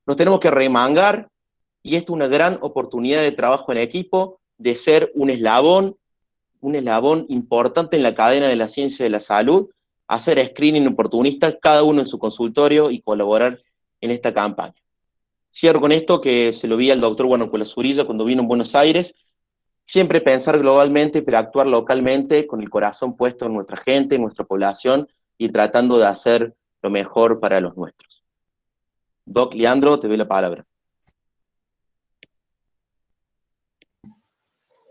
Nos tenemos que remangar y esto es una gran oportunidad de trabajo en equipo, de ser un eslabón importante en la cadena de la ciencia de la salud, hacer screening oportunista, cada uno en su consultorio y colaborar en esta campaña. Cierro con esto que se lo vi al doctor Guanacuela Zurilla cuando vino en Buenos Aires, siempre pensar globalmente, pero actuar localmente, con el corazón puesto en nuestra gente, en nuestra población, y tratando de hacer lo mejor para los nuestros. Doc Leandro, te doy la palabra.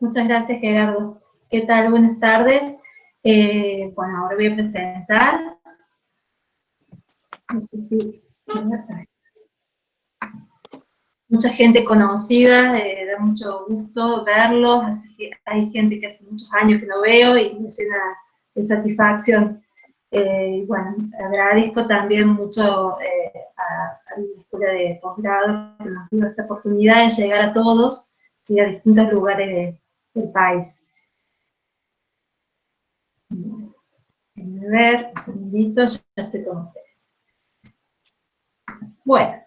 Muchas gracias, Gerardo. ¿Qué tal? Buenas tardes. Bueno, ahora voy a presentar. No sé si... Mucha gente conocida, da mucho gusto verlos, así que hay gente que hace muchos años que no veo y me llena de satisfacción. Bueno, agradezco también mucho a la Escuela de Posgrado que nos dio esta oportunidad de llegar a todos, ¿sí? A distintos lugares del país. Déjenme ver, un segundito, ya estoy con ustedes. Bueno.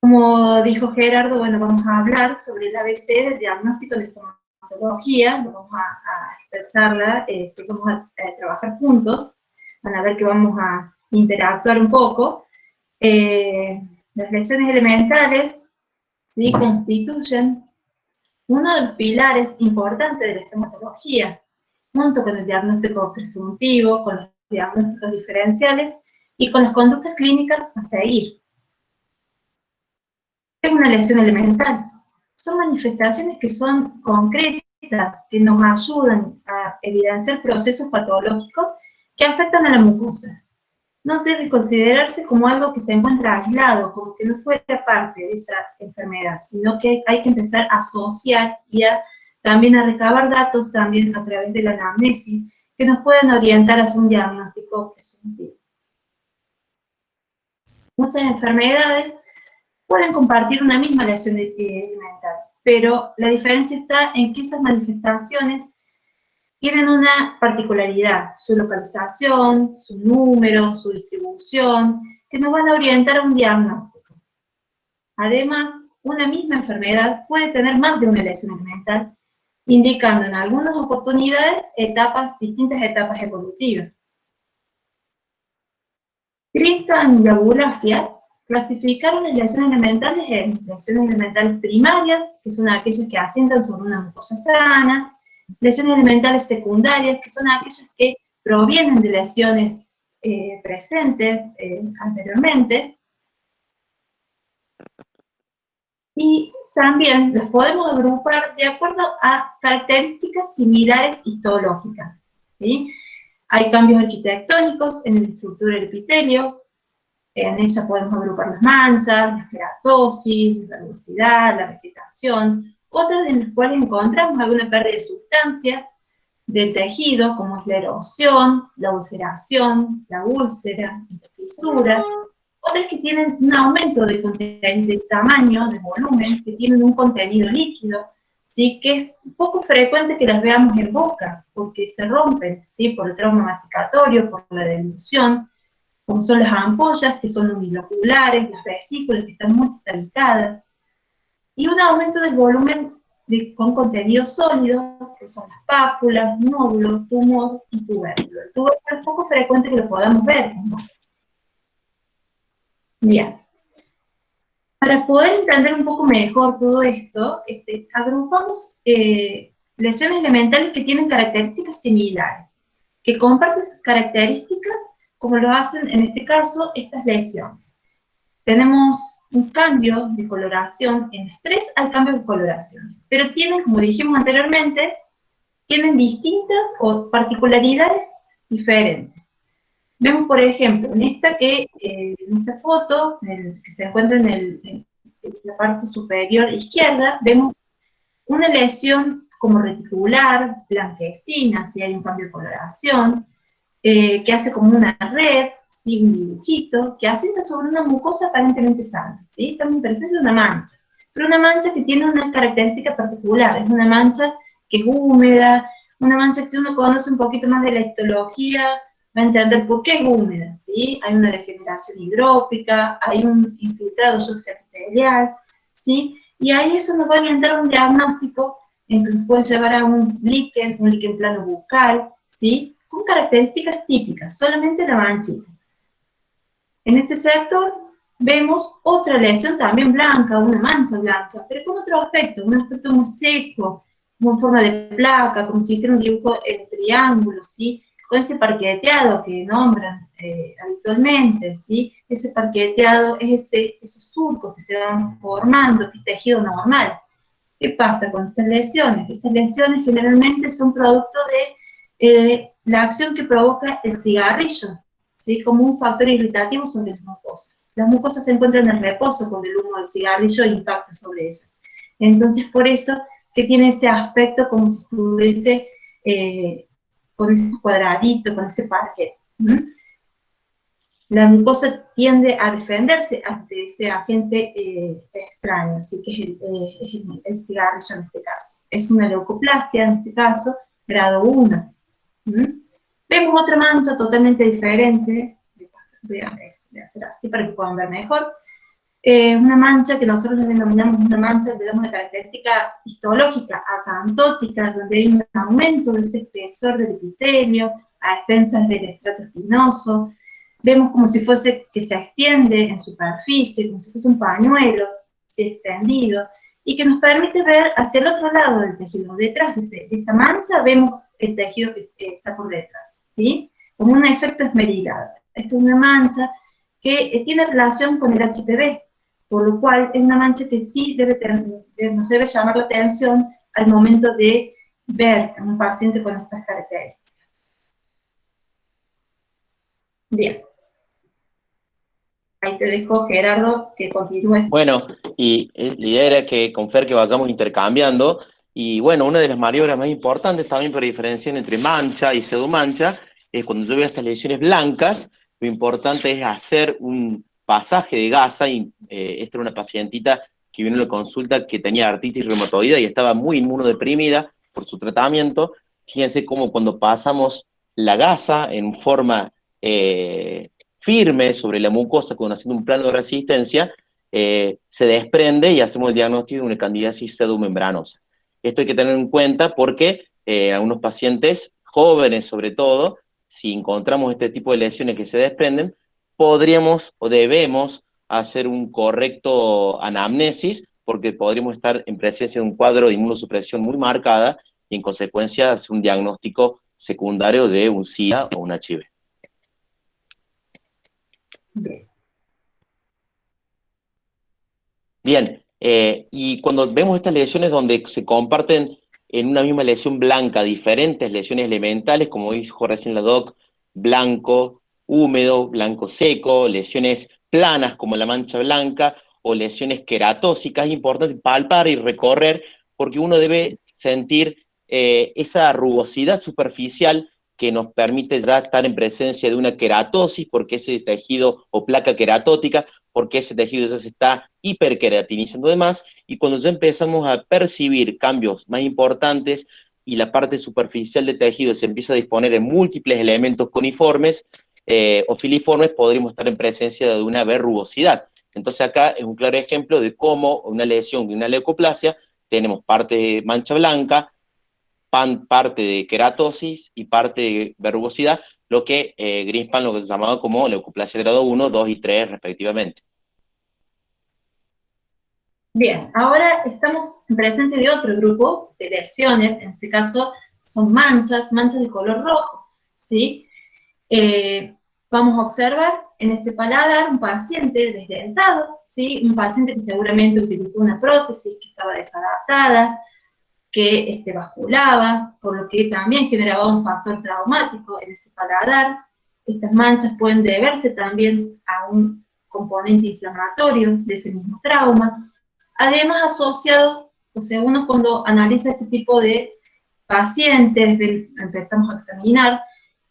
Como dijo Gerardo, bueno, vamos a hablar sobre el ABC del diagnóstico de estomatología, vamos a expresarla, vamos a trabajar juntos, van a ver que vamos a interactuar un poco. Las lesiones elementales, ¿sí?, constituyen uno de los pilares importantes de la estomatología, junto con el diagnóstico presuntivo, con los diagnósticos diferenciales y con las conductas clínicas a seguir. ¿Qué es una lesión elemental? Son manifestaciones que son concretas, que nos ayudan a evidenciar procesos patológicos que afectan a la mucosa. No debe considerarse como algo que se encuentra aislado, como que no fuera parte de esa enfermedad, sino que hay que empezar a asociar y también a recabar datos también a través de la anamnesis que nos puedan orientar hacia un diagnóstico presuntivo. Muchas enfermedades pueden compartir una misma lesión elemental, pero la diferencia está en que esas manifestaciones tienen una particularidad, su localización, su número, su distribución, que nos van a orientar a un diagnóstico. Además, una misma enfermedad puede tener más de una lesión elemental, indicando en algunas oportunidades distintas etapas evolutivas. Tristan y Abulafia clasificaron las lesiones elementales en lesiones elementales primarias, que son aquellas que asientan sobre una mucosa sana, lesiones elementales secundarias, que son aquellas que provienen de lesiones presentes anteriormente, y también las podemos agrupar de acuerdo a características similares histológicas, ¿sí? Hay cambios arquitectónicos en la estructura del epitelio. En ella podemos agrupar las manchas, la keratosis, la velocidad, la vegetación, otras en las cuales encontramos alguna pérdida de sustancia del tejido, como es la erosión, la ulceración, la úlcera, la fisura, otras que tienen un aumento de tamaño, de volumen, que tienen un contenido líquido, ¿sí?, que es poco frecuente que las veamos en boca, porque se rompen, ¿sí?, por el trauma masticatorio, por la dilución, como son las ampollas, que son uniloculares, las vesículas, que están multitabicadas, y un aumento del volumen con contenido sólido, que son las pápulas, nódulos, tumor y tubérculo. El tubérculo es poco frecuente que lo podamos ver. Bien. Para poder entender un poco mejor todo esto, agrupamos lesiones elementales que tienen características similares, que comparten características como lo hacen en este caso estas lesiones. Tenemos un cambio de coloración, en estrés hay cambio de coloración, pero tienen, como dijimos anteriormente, tienen distintas o particularidades diferentes. Vemos, por ejemplo, en esta foto, que se encuentra en la parte superior izquierda, vemos una lesión como reticular, blanquecina, si hay un cambio de coloración, que hace como una red, ¿sí? Un dibujito, que asienta sobre una mucosa aparentemente sana, ¿sí? Estamos en presencia de una mancha, pero una mancha que tiene una característica particular, es una mancha que es húmeda, una mancha que si uno conoce un poquito más de la histología, va a entender por qué es húmeda, ¿sí? Hay una degeneración hidrópica, hay un infiltrado subepitelial, ¿sí? Y ahí eso nos va a orientar a un diagnóstico en que nos puede llevar a un líquen plano bucal, ¿sí? Con características típicas, solamente la manchita. En este sector vemos otra lesión también blanca, una mancha blanca, pero con otro aspecto, un aspecto más seco, como en forma de placa, como si hiciera un dibujo en triángulo, ¿sí? Con ese parqueteado que nombran habitualmente, ¿sí? Ese parqueteado es esos surcos que se van formando, que es tejido normal. ¿Qué pasa con estas lesiones? Estas lesiones generalmente son producto de la acción que provoca el cigarrillo, ¿sí? Como un factor irritativo sobre las mucosas. Las mucosas se encuentran en reposo cuando el humo del cigarrillo impacta sobre ellas. Entonces, por eso que tiene ese aspecto como si estuviese con ese cuadradito, con ese parquet. La mucosa tiende a defenderse ante ese agente extraño, así que es el cigarrillo en este caso. Es una leucoplasia, en este caso, grado 1. Vemos otra mancha totalmente diferente. Voy a hacer así para que puedan ver mejor. Una mancha que nosotros denominamos una mancha, le damos una característica histológica acantótica, donde hay un aumento de ese espesor del epitelio a expensas del estrato espinoso. Vemos como si fuese que se extiende en superficie, como si fuese un pañuelo, ¿sí? Extendido, y que nos permite ver hacia el otro lado del tejido. Detrás de esa mancha vemos el tejido que está por detrás, ¿sí? Como un efecto esmerilado. Esta es una mancha que tiene relación con el HPV, por lo cual es una mancha que sí nos debe llamar la atención al momento de ver a un paciente con estas características. Bien. Ahí te dejo, Gerardo, que continúe. Bueno, y la idea era que con Fer que vayamos intercambiando, y bueno, una de las maniobras más importantes también para diferenciar entre mancha y pseudomancha es cuando yo veo estas lesiones blancas, lo importante es hacer un pasaje de gasa, y esta era una pacientita que vino a la consulta que tenía artritis reumatoide y estaba muy inmunodeprimida por su tratamiento. Fíjense cómo cuando pasamos la gasa en forma firme sobre la mucosa, haciendo un plano de resistencia, se desprende y hacemos el diagnóstico de una candidiasis pseudomembranosa. Esto hay que tener en cuenta porque algunos pacientes jóvenes, sobre todo, si encontramos este tipo de lesiones que se desprenden, podríamos o debemos hacer un correcto anamnesis, porque podríamos estar en presencia de un cuadro de inmunosupresión muy marcada y en consecuencia hacer un diagnóstico secundario de un SIDA o un HIV. Bien, y cuando vemos estas lesiones donde se comparten en una misma lesión blanca diferentes lesiones elementales, como dijo recién la doc, blanco húmedo, blanco seco, lesiones planas como la mancha blanca, o lesiones queratóxicas, es importante palpar y recorrer, porque uno debe sentir esa rugosidad superficial que nos permite ya estar en presencia de una queratosis, porque ese tejido o placa queratótica, porque ese tejido ya se está hiperqueratinizando de más, y cuando ya empezamos a percibir cambios más importantes y la parte superficial del tejido se empieza a disponer en múltiples elementos coniformes o filiformes, podríamos estar en presencia de una verrugosidad. Entonces acá es un claro ejemplo de cómo una lesión de una leucoplasia tenemos parte de mancha blanca, parte de queratosis y parte de verrugosidad, lo que Greenspan lo llamaba como leucoplasia grado 1, 2 y 3 respectivamente. Bien, ahora estamos en presencia de otro grupo de lesiones, en este caso son manchas de color rojo, ¿sí? Vamos a observar en este paladar un paciente desdentado, ¿sí? Un paciente que seguramente utilizó una prótesis que estaba desadaptada, que basculaba, por lo que también generaba un factor traumático en ese paladar. Estas manchas pueden deberse también a un componente inflamatorio de ese mismo trauma. Además, asociado, o sea, uno cuando analiza este tipo de pacientes, empezamos a examinar,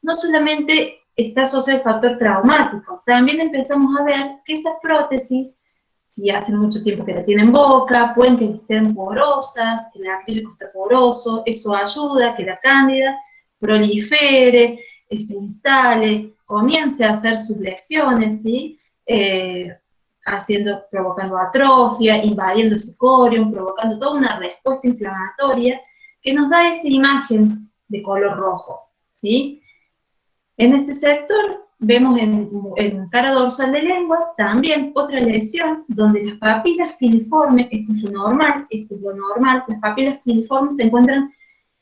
no solamente está asociado el factor traumático, también empezamos a ver que esas prótesis, si hace mucho tiempo que la tienen boca, pueden que estén porosas, que el acrílico está poroso, eso ayuda a que la cándida prolifere, se instale, comience a hacer sus lesiones, ¿sí? Provocando atrofia, invadiendo ese corium, provocando toda una respuesta inflamatoria que nos da esa imagen de color rojo, ¿sí? En este sector vemos en cara dorsal de lengua también otra lesión donde las papilas filiformes, esto es lo normal, las papilas filiformes se encuentran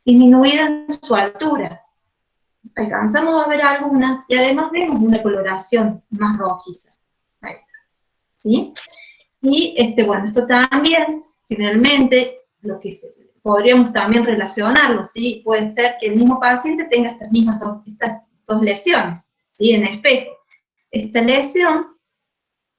disminuidas en su altura. Alcanzamos a ver algunas y además vemos una coloración más rojiza. Ahí está, ¿sí? Y bueno, esto también, generalmente, podríamos también relacionarlo, ¿sí? Puede ser que el mismo paciente tenga estas dos lesiones, ¿sí? En espejo. Esta lesión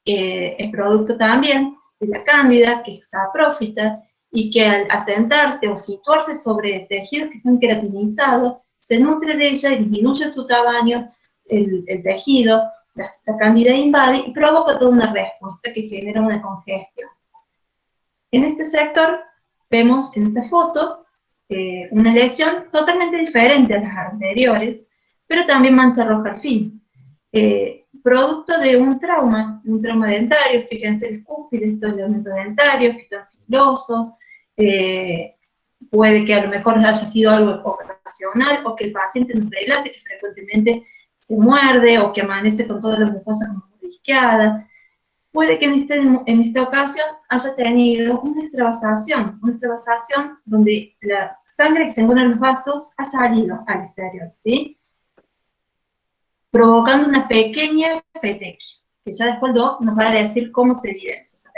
es producto también de la cándida, que es saprófita, y que al asentarse o situarse sobre tejidos que están queratinizados, se nutre de ella y disminuye su tamaño, el tejido, la cándida invade y provoca toda una respuesta que genera una congestión. En este sector vemos en esta foto una lesión totalmente diferente a las anteriores, pero también mancha roja al fin. Producto de un trauma dentario, fíjense el cúspide, estos elementos dentarios que están filosos, puede que a lo mejor haya sido algo ocasional, o que el paciente nos relate que frecuentemente se muerde, o que amanece con toda la mucosa como mordisqueada. Puede que en esta ocasión haya tenido una extravasación donde la sangre que se encuentra en los vasos ha salido al exterior, ¿sí? Provocando una pequeña petequia, que ya después el doc nos va a decir cómo se evidencia esa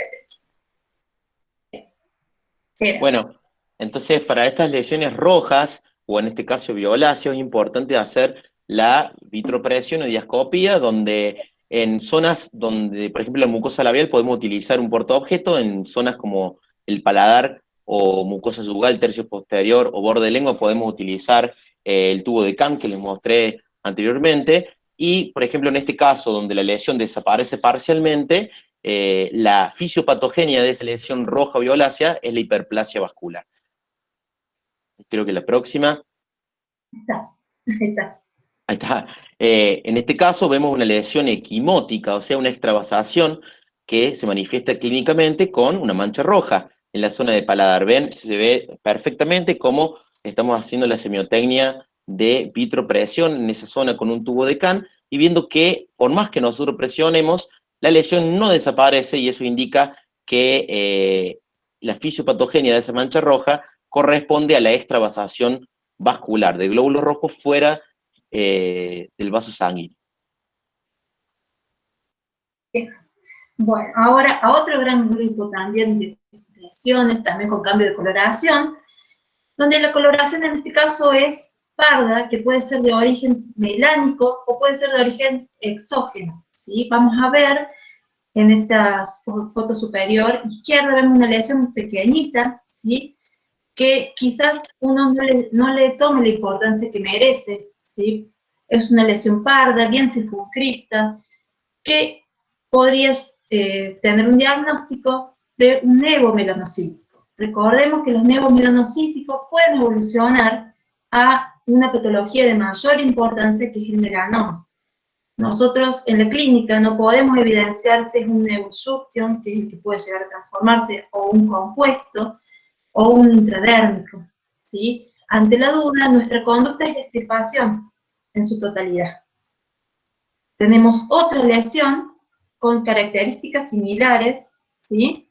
petequia. Bueno, entonces para estas lesiones rojas, o en este caso violáceas, es importante hacer la vitropresión o diascopía, donde en zonas donde, por ejemplo, la mucosa labial podemos utilizar un portaobjeto, en zonas como el paladar o mucosa yugal, tercio posterior o borde de lengua podemos utilizar el tubo de Kahn que les mostré anteriormente, y, por ejemplo, en este caso donde la lesión desaparece parcialmente, la fisiopatogenia de esa lesión roja violácea es la hiperplasia vascular. Creo que la próxima. Ahí está. En este caso vemos una lesión equimótica, o sea, una extravasación que se manifiesta clínicamente con una mancha roja en la zona de paladar. Ven, se ve perfectamente cómo estamos haciendo la semiotecnia de vitropresión en esa zona con un tubo de Kahn, y viendo que por más que nosotros presionemos, la lesión no desaparece, y eso indica que la fisiopatogenia de esa mancha roja corresponde a la extravasación vascular de glóbulos rojos fuera del vaso sanguíneo. Bueno, ahora a otro gran grupo también de lesiones, también con cambio de coloración, donde la coloración en este caso es parda, que puede ser de origen melánico o puede ser de origen exógeno, ¿sí? Vamos a ver en esta foto superior izquierda, vemos una lesión pequeñita, ¿sí? Que quizás uno no le tome la importancia que merece, ¿sí? Es una lesión parda, bien circunscripta, que podría tener un diagnóstico de un nevomelanocítico. Recordemos que los nevomelanocíticos pueden evolucionar a una patología de mayor importancia, que es el melanoma. Nosotros en la clínica no podemos evidenciar si es un nevosuction, que es el que puede llegar a transformarse, o un compuesto, o un intradérmico, ¿sí? Ante la duda, nuestra conducta es la extirpación en su totalidad. Tenemos otra lesión con características similares, ¿sí?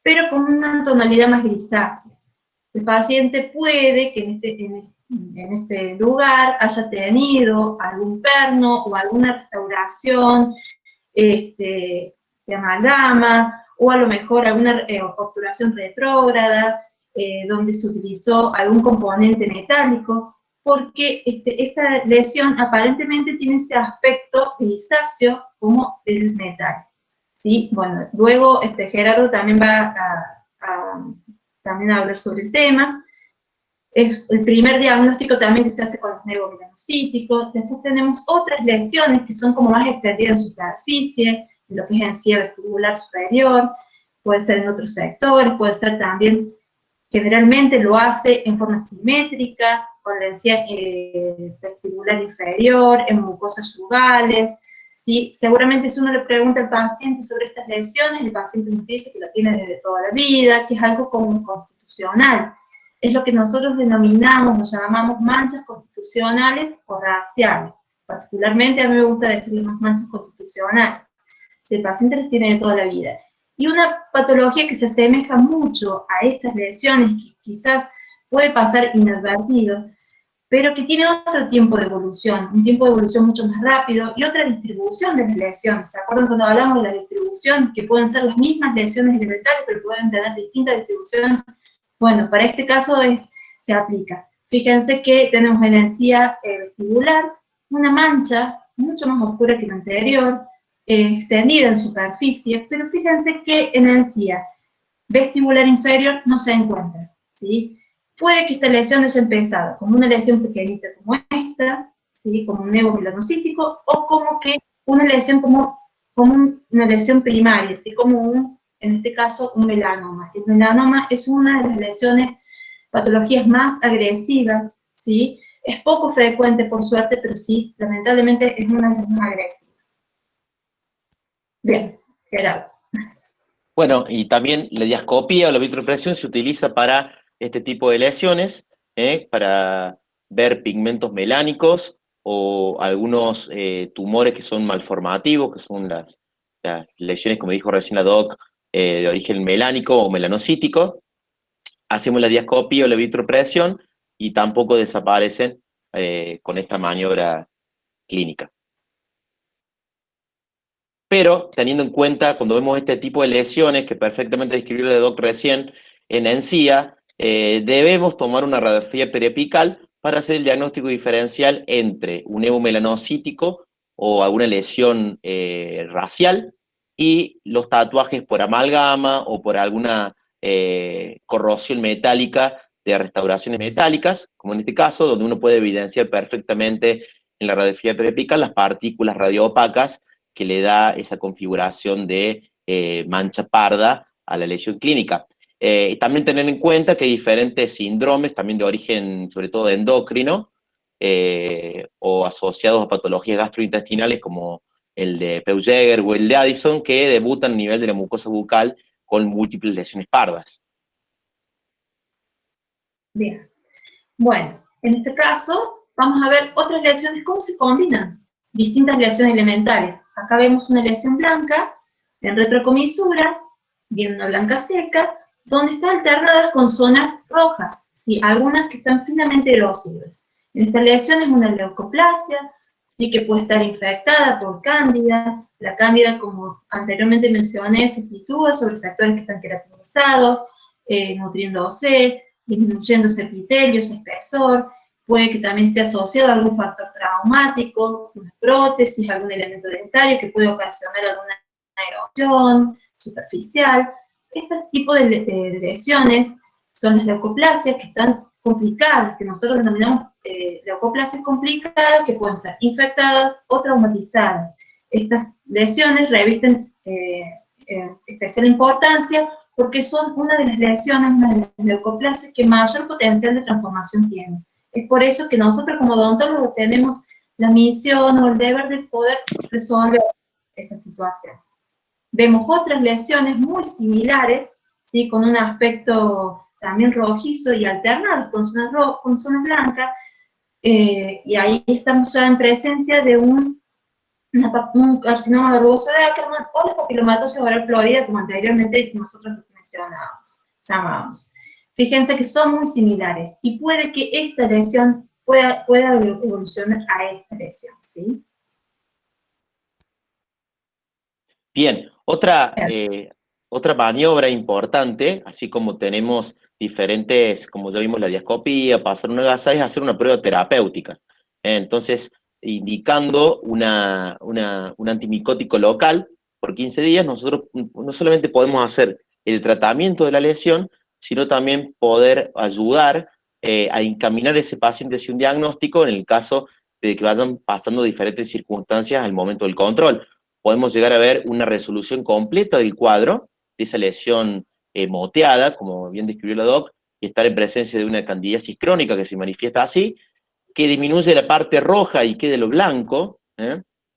Pero con una tonalidad más grisácea. El paciente puede que en este lugar haya tenido algún perno o alguna restauración de amalgama, o a lo mejor alguna obturación retrógrada, donde se utilizó algún componente metálico, porque esta lesión aparentemente tiene ese aspecto grisáceo como el metal, ¿sí? Bueno, luego Gerardo también va también a hablar sobre el tema. Es el primer diagnóstico también que se hace con los neuromelanocíticos. Después tenemos otras lesiones que son como más extendidas en superficie, en lo que es encía vestibular superior, puede ser en otros sectores, puede ser también, generalmente lo hace en forma simétrica, con la encía vestibular inferior, en mucosas jugales, ¿sí? Seguramente si uno le pregunta al paciente sobre estas lesiones, el paciente nos dice que lo tiene desde toda la vida, que es algo como constitucional. Es lo que nosotros denominamos, nos llamamos manchas constitucionales o raciales. Particularmente a mí me gusta decirle más manchas constitucionales. Si el paciente las tiene de toda la vida. Y una patología que se asemeja mucho a estas lesiones, que quizás puede pasar inadvertido, pero que tiene otro tiempo de evolución, un tiempo de evolución mucho más rápido y otra distribución de las lesiones. ¿Se acuerdan cuando hablamos de las distribuciones, que pueden ser las mismas lesiones elementales, pero pueden tener distintas distribuciones? Bueno, para este caso se aplica. Fíjense que tenemos en la encía vestibular una mancha mucho más oscura que la anterior, extendida en superficie, pero fíjense que en la encía vestibular inferior no se encuentra, ¿sí? Puede que esta lesión haya empezado como una lesión pequeñita como esta, ¿sí? Como un nevomelanocítico, o como que una lesión como una lesión primaria, ¿sí? Como en este caso, un melanoma. El melanoma es una de las lesiones, patologías más agresivas, ¿sí? Es poco frecuente, por suerte, pero sí, lamentablemente, es una de las más agresivas. Bien, Gerardo. Bueno, y también la diascopía o la vitroimpresión se utiliza para este tipo de lesiones, para ver pigmentos melánicos o algunos tumores que son malformativos, que son las lesiones, como dijo recién la doc, de origen melánico o melanocítico. Hacemos la diascopía o la vitroimpresión y tampoco desaparecen con esta maniobra clínica. Pero, teniendo en cuenta, cuando vemos este tipo de lesiones, que perfectamente describió la doc recién, en encía, debemos tomar una radiografía periapical para hacer el diagnóstico diferencial entre un nevomelanocítico o alguna lesión racial y los tatuajes por amalgama o por alguna corrosión metálica de restauraciones metálicas, como en este caso, donde uno puede evidenciar perfectamente en la radiografía periapical las partículas radioopacas que le da esa configuración de mancha parda a la lesión clínica. También tener en cuenta que hay diferentes síndromes, también de origen, sobre todo de endocrino, o asociados a patologías gastrointestinales como el de Peutz-Jeghers o el de Addison, que debutan a nivel de la mucosa bucal con múltiples lesiones pardas. Bien. Bueno, en este caso vamos a ver otras lesiones, cómo se combinan distintas lesiones elementales. Acá vemos una lesión blanca en retrocomisura, viene una blanca seca, donde están alternadas con zonas rojas, ¿sí? Algunas que están finamente erosivas. En esta lesión es una leucoplasia, sí, que puede estar infectada por cándida. La cándida, como anteriormente mencioné, se sitúa sobre sectores que están queratinizados, nutriéndose, disminuyendo ese epitelio, ese espesor. Puede que también esté asociado a algún factor traumático, una prótesis, algún elemento dentario que puede ocasionar alguna erosión superficial. Este tipo de lesiones son las leucoplasias que están complicadas, que nosotros denominamos leucoplasias complicadas, que pueden ser infectadas o traumatizadas. Estas lesiones revisten especial importancia porque son una de las lesiones, una de las leucoplasias que mayor potencial de transformación tienen. Es por eso que nosotros como odontólogos tenemos la misión o el deber de poder resolver esa situación. Vemos otras lesiones muy similares, ¿sí? Con un aspecto también rojizo y alternado con zonas blancas, y ahí estamos ya en presencia de un carcinoma verrugoso de Ackermann o la papilomatosis oral florida, como anteriormente nosotros llamábamos. Fíjense que son muy similares, y puede que esta lesión pueda evolucionar a esta lesión, ¿sí? Bien, otra maniobra importante, así como tenemos diferentes, como ya vimos la diascopía, pasar una gasa, es hacer una prueba terapéutica. Entonces, indicando un antimicótico local por 15 días, nosotros no solamente podemos hacer el tratamiento de la lesión, sino también poder ayudar a encaminar a ese paciente hacia un diagnóstico en el caso de que vayan pasando diferentes circunstancias al momento del control. Podemos llegar a ver una resolución completa del cuadro, de esa lesión moteada, como bien describió la doc, y estar en presencia de una candidiasis crónica que se manifiesta así, que disminuye la parte roja y quede lo blanco,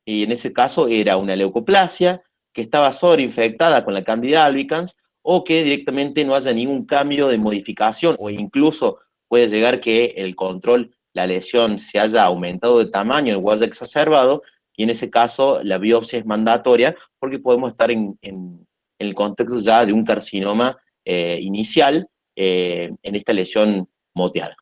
y en ese caso era una leucoplasia, que estaba sobreinfectada con la Candida albicans, o que directamente no haya ningún cambio de modificación, o incluso puede llegar que el control, la lesión se haya aumentado de tamaño o haya exacerbado, y en ese caso la biopsia es mandatoria porque podemos estar en el contexto ya de un carcinoma inicial en esta lesión moteada.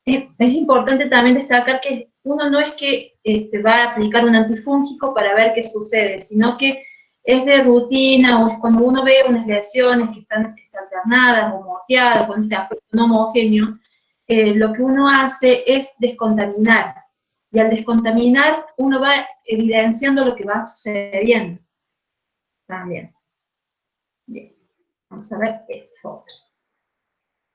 Es importante también destacar que uno no es que va a aplicar un antifúngico para ver qué sucede, sino que es de rutina, o es cuando uno ve unas lesiones que están alternadas o moteadas, con ese aspecto no homogéneo, lo que uno hace es descontaminar. Y al descontaminar, uno va evidenciando lo que va sucediendo también. Bien, vamos a ver esto.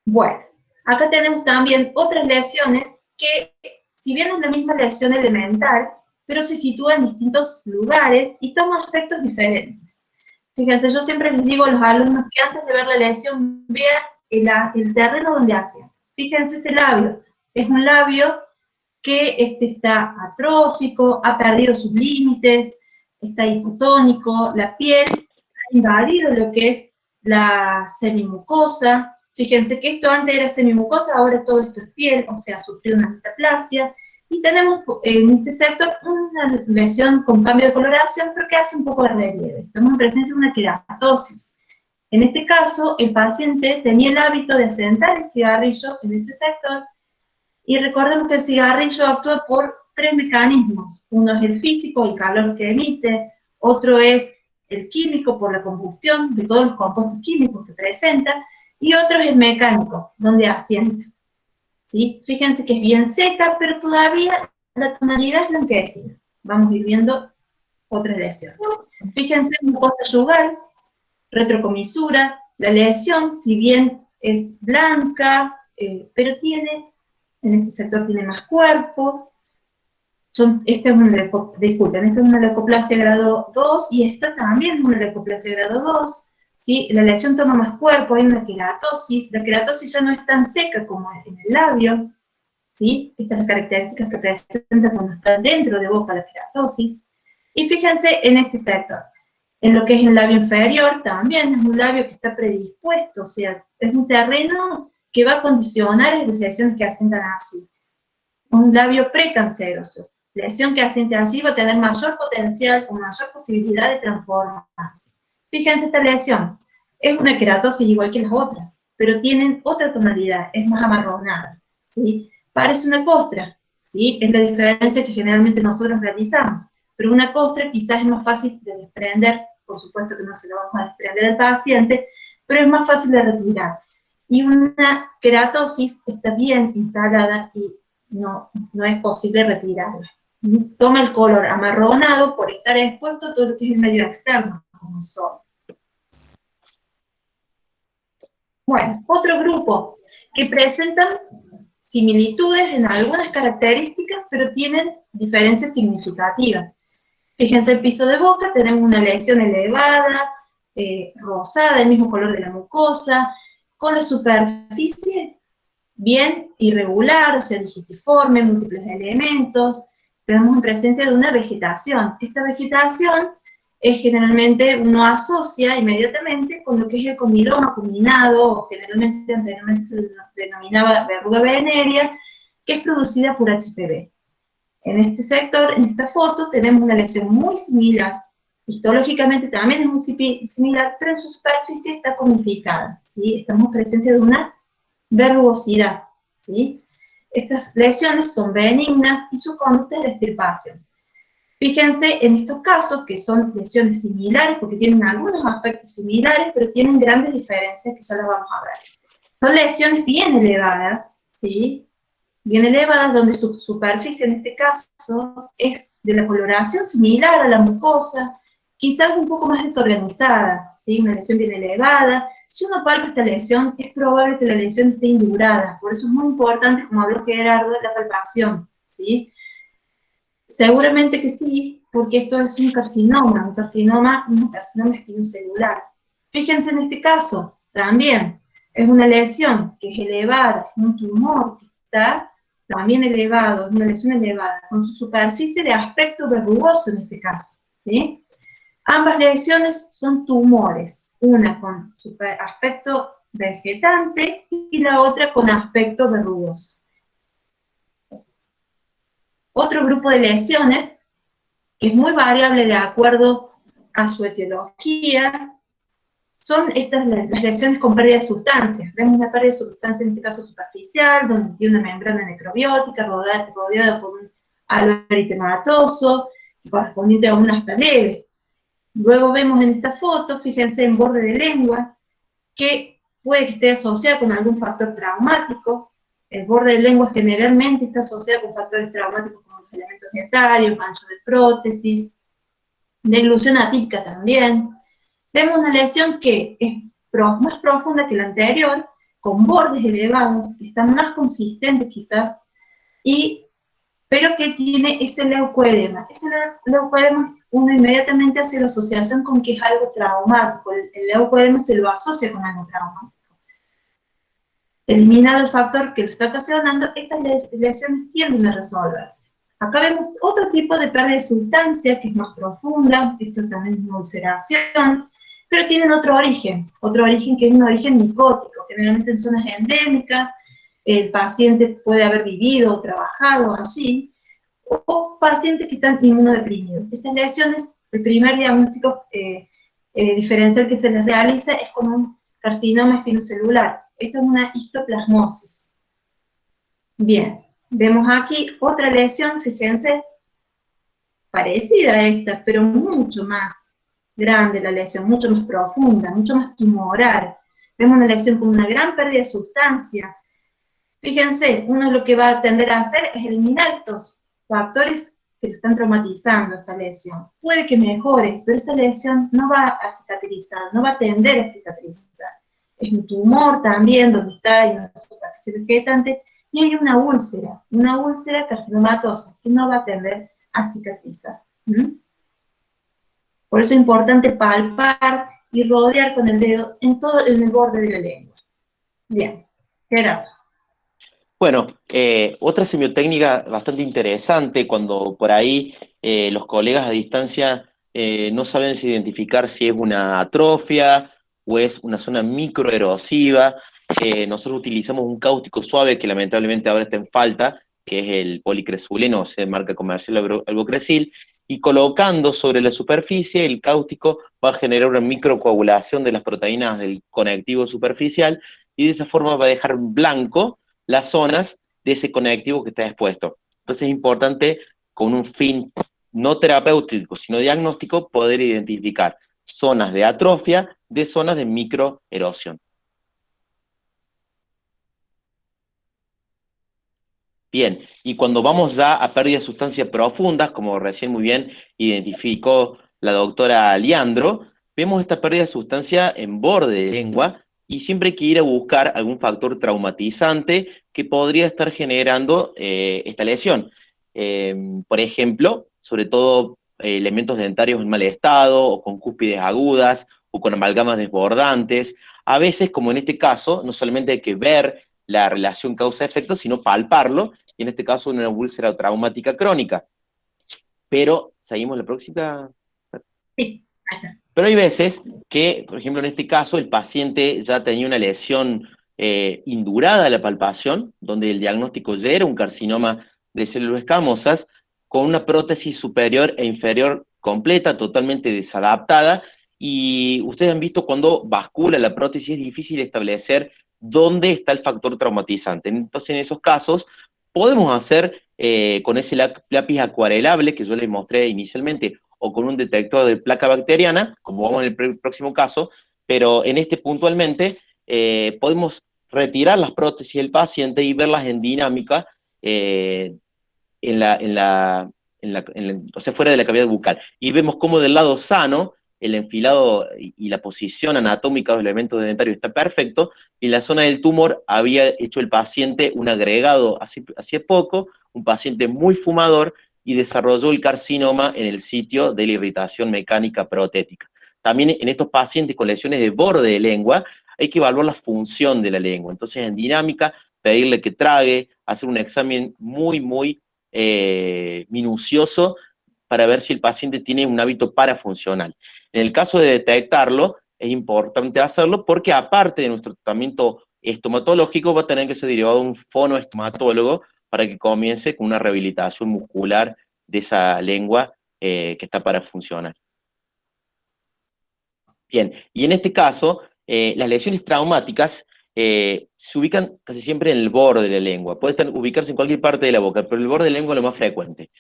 Bueno, acá tenemos también otras lesiones que, si bien es la misma lesión elemental, pero se sitúa en distintos lugares y toma aspectos diferentes. Fíjense, yo siempre les digo a los alumnos que antes de ver la lesión, vean el terreno donde hacen. Fíjense ese labio, es un labio que está atrófico, ha perdido sus límites, está hipotónico, la piel ha invadido lo que es la semimucosa. Fíjense que esto antes era semimucosa, ahora todo esto es piel, o sea, sufrió una metaplasia. Y tenemos en este sector una lesión con cambio de coloración, pero que hace un poco de relieve. Estamos en presencia de una queratosis. En este caso, el paciente tenía el hábito de asentar el cigarrillo en ese sector, y recordemos que el cigarrillo actúa por 3 mecanismos. Uno es el físico, el calor que emite, otro es el químico, por la combustión de todos los compuestos químicos que presenta, y otro es el mecánico, donde asienta. ¿Sí? Fíjense que es bien seca, pero todavía la tonalidad es blanquecina. Vamos a ir viendo otras lesiones. Fíjense en mucosa yugal, retrocomisura, la lesión, si bien es blanca, pero en este sector tiene más cuerpo. Esta es una leucoplasia grado 2, y esta también es una leucoplasia grado 2. ¿Sí? La lesión toma más cuerpo, hay una queratosis. La queratosis ya no es tan seca como en el labio. ¿Sí? Estas son las características que presenta cuando está dentro de boca la queratosis. Y fíjense en este sector. En lo que es el labio inferior, también es un labio que está predispuesto, o sea, es un terreno que va a condicionar las lesiones que asientan allí. Un labio precanceroso. Lesión que asiente allí va a tener mayor potencial o mayor posibilidad de transformarse. Fíjense esta lesión. Es una queratosis igual que las otras, pero tienen otra tonalidad, es más amarronada. ¿Sí? Parece una costra, ¿sí? Es la diferencia que generalmente nosotros realizamos. Pero una costra quizás es más fácil de desprender, por supuesto que no se lo vamos a desprender al paciente, pero es más fácil de retirar. Y una queratosis está bien instalada y no es posible retirarla. Toma el color amarronado por estar expuesto a todo lo que es el medio externo, como el sol. Bueno, otro grupo que presentan similitudes en algunas características, pero tienen diferencias significativas. Fíjense el piso de boca, tenemos una lesión elevada, rosada, el mismo color de la mucosa, con la superficie bien irregular, o sea, digitiforme, múltiples elementos. Tenemos en presencia de una vegetación. Esta vegetación generalmente uno asocia inmediatamente con lo que es el condiloma combinado, o generalmente anteriormente se denominaba verruga venérea, que es producida por HPV. En este sector, en esta foto, tenemos una lesión muy similar. Histológicamente también es muy similar, pero en su superficie está conificada, ¿sí? Estamos en presencia de una verrugosidad, ¿sí? Estas lesiones son benignas y su conducta es la extirpación. Fíjense en estos casos que son lesiones similares, porque tienen algunos aspectos similares, pero tienen grandes diferencias que ya las vamos a ver. Son lesiones bien elevadas, ¿sí? Bien elevadas, donde su superficie en este caso es de la coloración similar a la mucosa, quizás un poco más desorganizada, ¿sí? Una lesión bien elevada. Si uno palpa esta lesión, es probable que la lesión esté indurada, por eso es muy importante, como habló Gerardo, la palpación, ¿sí? Seguramente que sí, porque esto es un carcinoma espinocelular. Fíjense en este caso, también es una lesión que es elevada, es un tumor que está también elevado, es una lesión elevada, con su superficie de aspecto verrugoso en este caso, ¿sí? Ambas lesiones son tumores, una con aspecto vegetante y la otra con aspecto verrugoso. Otro grupo de lesiones, que es muy variable de acuerdo a su etiología, son estas las lesiones con pérdida de sustancias. Vemos una pérdida de sustancia, en este caso superficial, donde tiene una membrana necrobiótica rodeada por un alveolo eritematoso, correspondiente a una hasta leve. Luego vemos en esta foto, fíjense en borde de lengua, que puede que esté asociada con algún factor traumático. El borde de lengua generalmente está asociado con factores traumáticos como los elementos dietarios, gancho de prótesis, deglución atípica también. Vemos una lesión que es más profunda que la anterior, con bordes elevados, que están más consistentes quizás, pero que tiene ese leucoedema. Ese leucoedema uno inmediatamente hace la asociación con que es algo traumático. El leucoedema se lo asocia con algo traumático. Eliminado el factor que lo está ocasionando, estas lesiones tienden a resolverse. Acá vemos otro tipo de pérdida de sustancia que es más profunda, esto también es una ulceración, pero tienen otro origen que es un origen micótico, generalmente en zonas endémicas, el paciente puede haber vivido o trabajado allí, o pacientes que están inmunodeprimidos. Estas lesiones, el primer diagnóstico diferencial que se les realiza es con un carcinoma espinocelular. Esto es una histoplasmosis. Bien, vemos aquí otra lesión, fíjense, parecida a esta, pero mucho más grande la lesión, mucho más profunda, mucho más tumoral. Vemos una lesión con una gran pérdida de sustancia. Fíjense, uno lo que va a tender a hacer es eliminar estos factores que lo están traumatizando, esa lesión. Puede que mejore, pero esta lesión no va a cicatrizar, no va a tender a cicatrizar. Es un tumor también, donde está en una superficie vegetante, y hay una úlcera carcinomatosa, que no va a tender a cicatrizar. Por eso es importante palpar y rodear con el dedo en el borde de la lengua. Bien, Gerardo. Bueno, otra semiotécnica bastante interesante cuando por ahí los colegas a distancia no saben si identificar si es una atrofia o es una zona microerosiva. Nosotros utilizamos un cáustico suave que lamentablemente ahora está en falta, que es el policresuleno, o sea, marca comercial Albocrecil, y colocando sobre la superficie el cáustico va a generar una microcoagulación de las proteínas del conectivo superficial y de esa forma va a dejar blanco las zonas de ese conectivo que está expuesto. Entonces es importante, con un fin no terapéutico, sino diagnóstico, poder identificar zonas de atrofia de zonas de microerosión. Bien, y cuando vamos ya a pérdida de sustancias profundas, como recién muy bien identificó la doctora Leandro, vemos esta pérdida de sustancia en borde de lengua, y siempre hay que ir a buscar algún factor traumatizante que podría estar generando esta lesión. Por ejemplo, sobre todo elementos dentarios en mal estado, o con cúspides agudas, o con amalgamas desbordantes. A veces, como en este caso, no solamente hay que ver la relación causa-efecto, sino palparlo, y en este caso una úlcera traumática crónica. Pero, ¿seguimos la próxima? Sí. Pero hay veces que, por ejemplo, en este caso, el paciente ya tenía una lesión indurada de la palpación, donde el diagnóstico ya era un carcinoma de células escamosas, con una prótesis superior e inferior completa, totalmente desadaptada, y ustedes han visto cuando bascula la prótesis es difícil establecer dónde está el factor traumatizante. Entonces, en esos casos, podemos hacer con ese lápiz acuarelable que yo les mostré inicialmente, o con un detector de placa bacteriana, como vamos en el próximo caso, pero en este puntualmente podemos retirar las prótesis del paciente y verlas en dinámica o sea, fuera de la cavidad bucal. Y vemos cómo del lado sano, el enfilado y la posición anatómica de los elementos dentarios está perfecto, y en la zona del tumor había hecho el paciente un agregado hace poco, un paciente muy fumador, y desarrolló el carcinoma en el sitio de la irritación mecánica protética. También en estos pacientes con lesiones de borde de lengua, hay que evaluar la función de la lengua. Entonces, en dinámica, pedirle que trague, hacer un examen muy minucioso para ver si el paciente tiene un hábito parafuncional. En el caso de detectarlo, es importante hacerlo porque aparte de nuestro tratamiento estomatológico, va a tener que ser derivado a un fonoestomatólogo para que comience con una rehabilitación muscular de esa lengua que está parafuncional. Bien, y en este caso, las lesiones traumáticas se ubican casi siempre en el borde de la lengua. Puede ubicarse en cualquier parte de la boca, pero el borde de la lengua es lo más frecuente.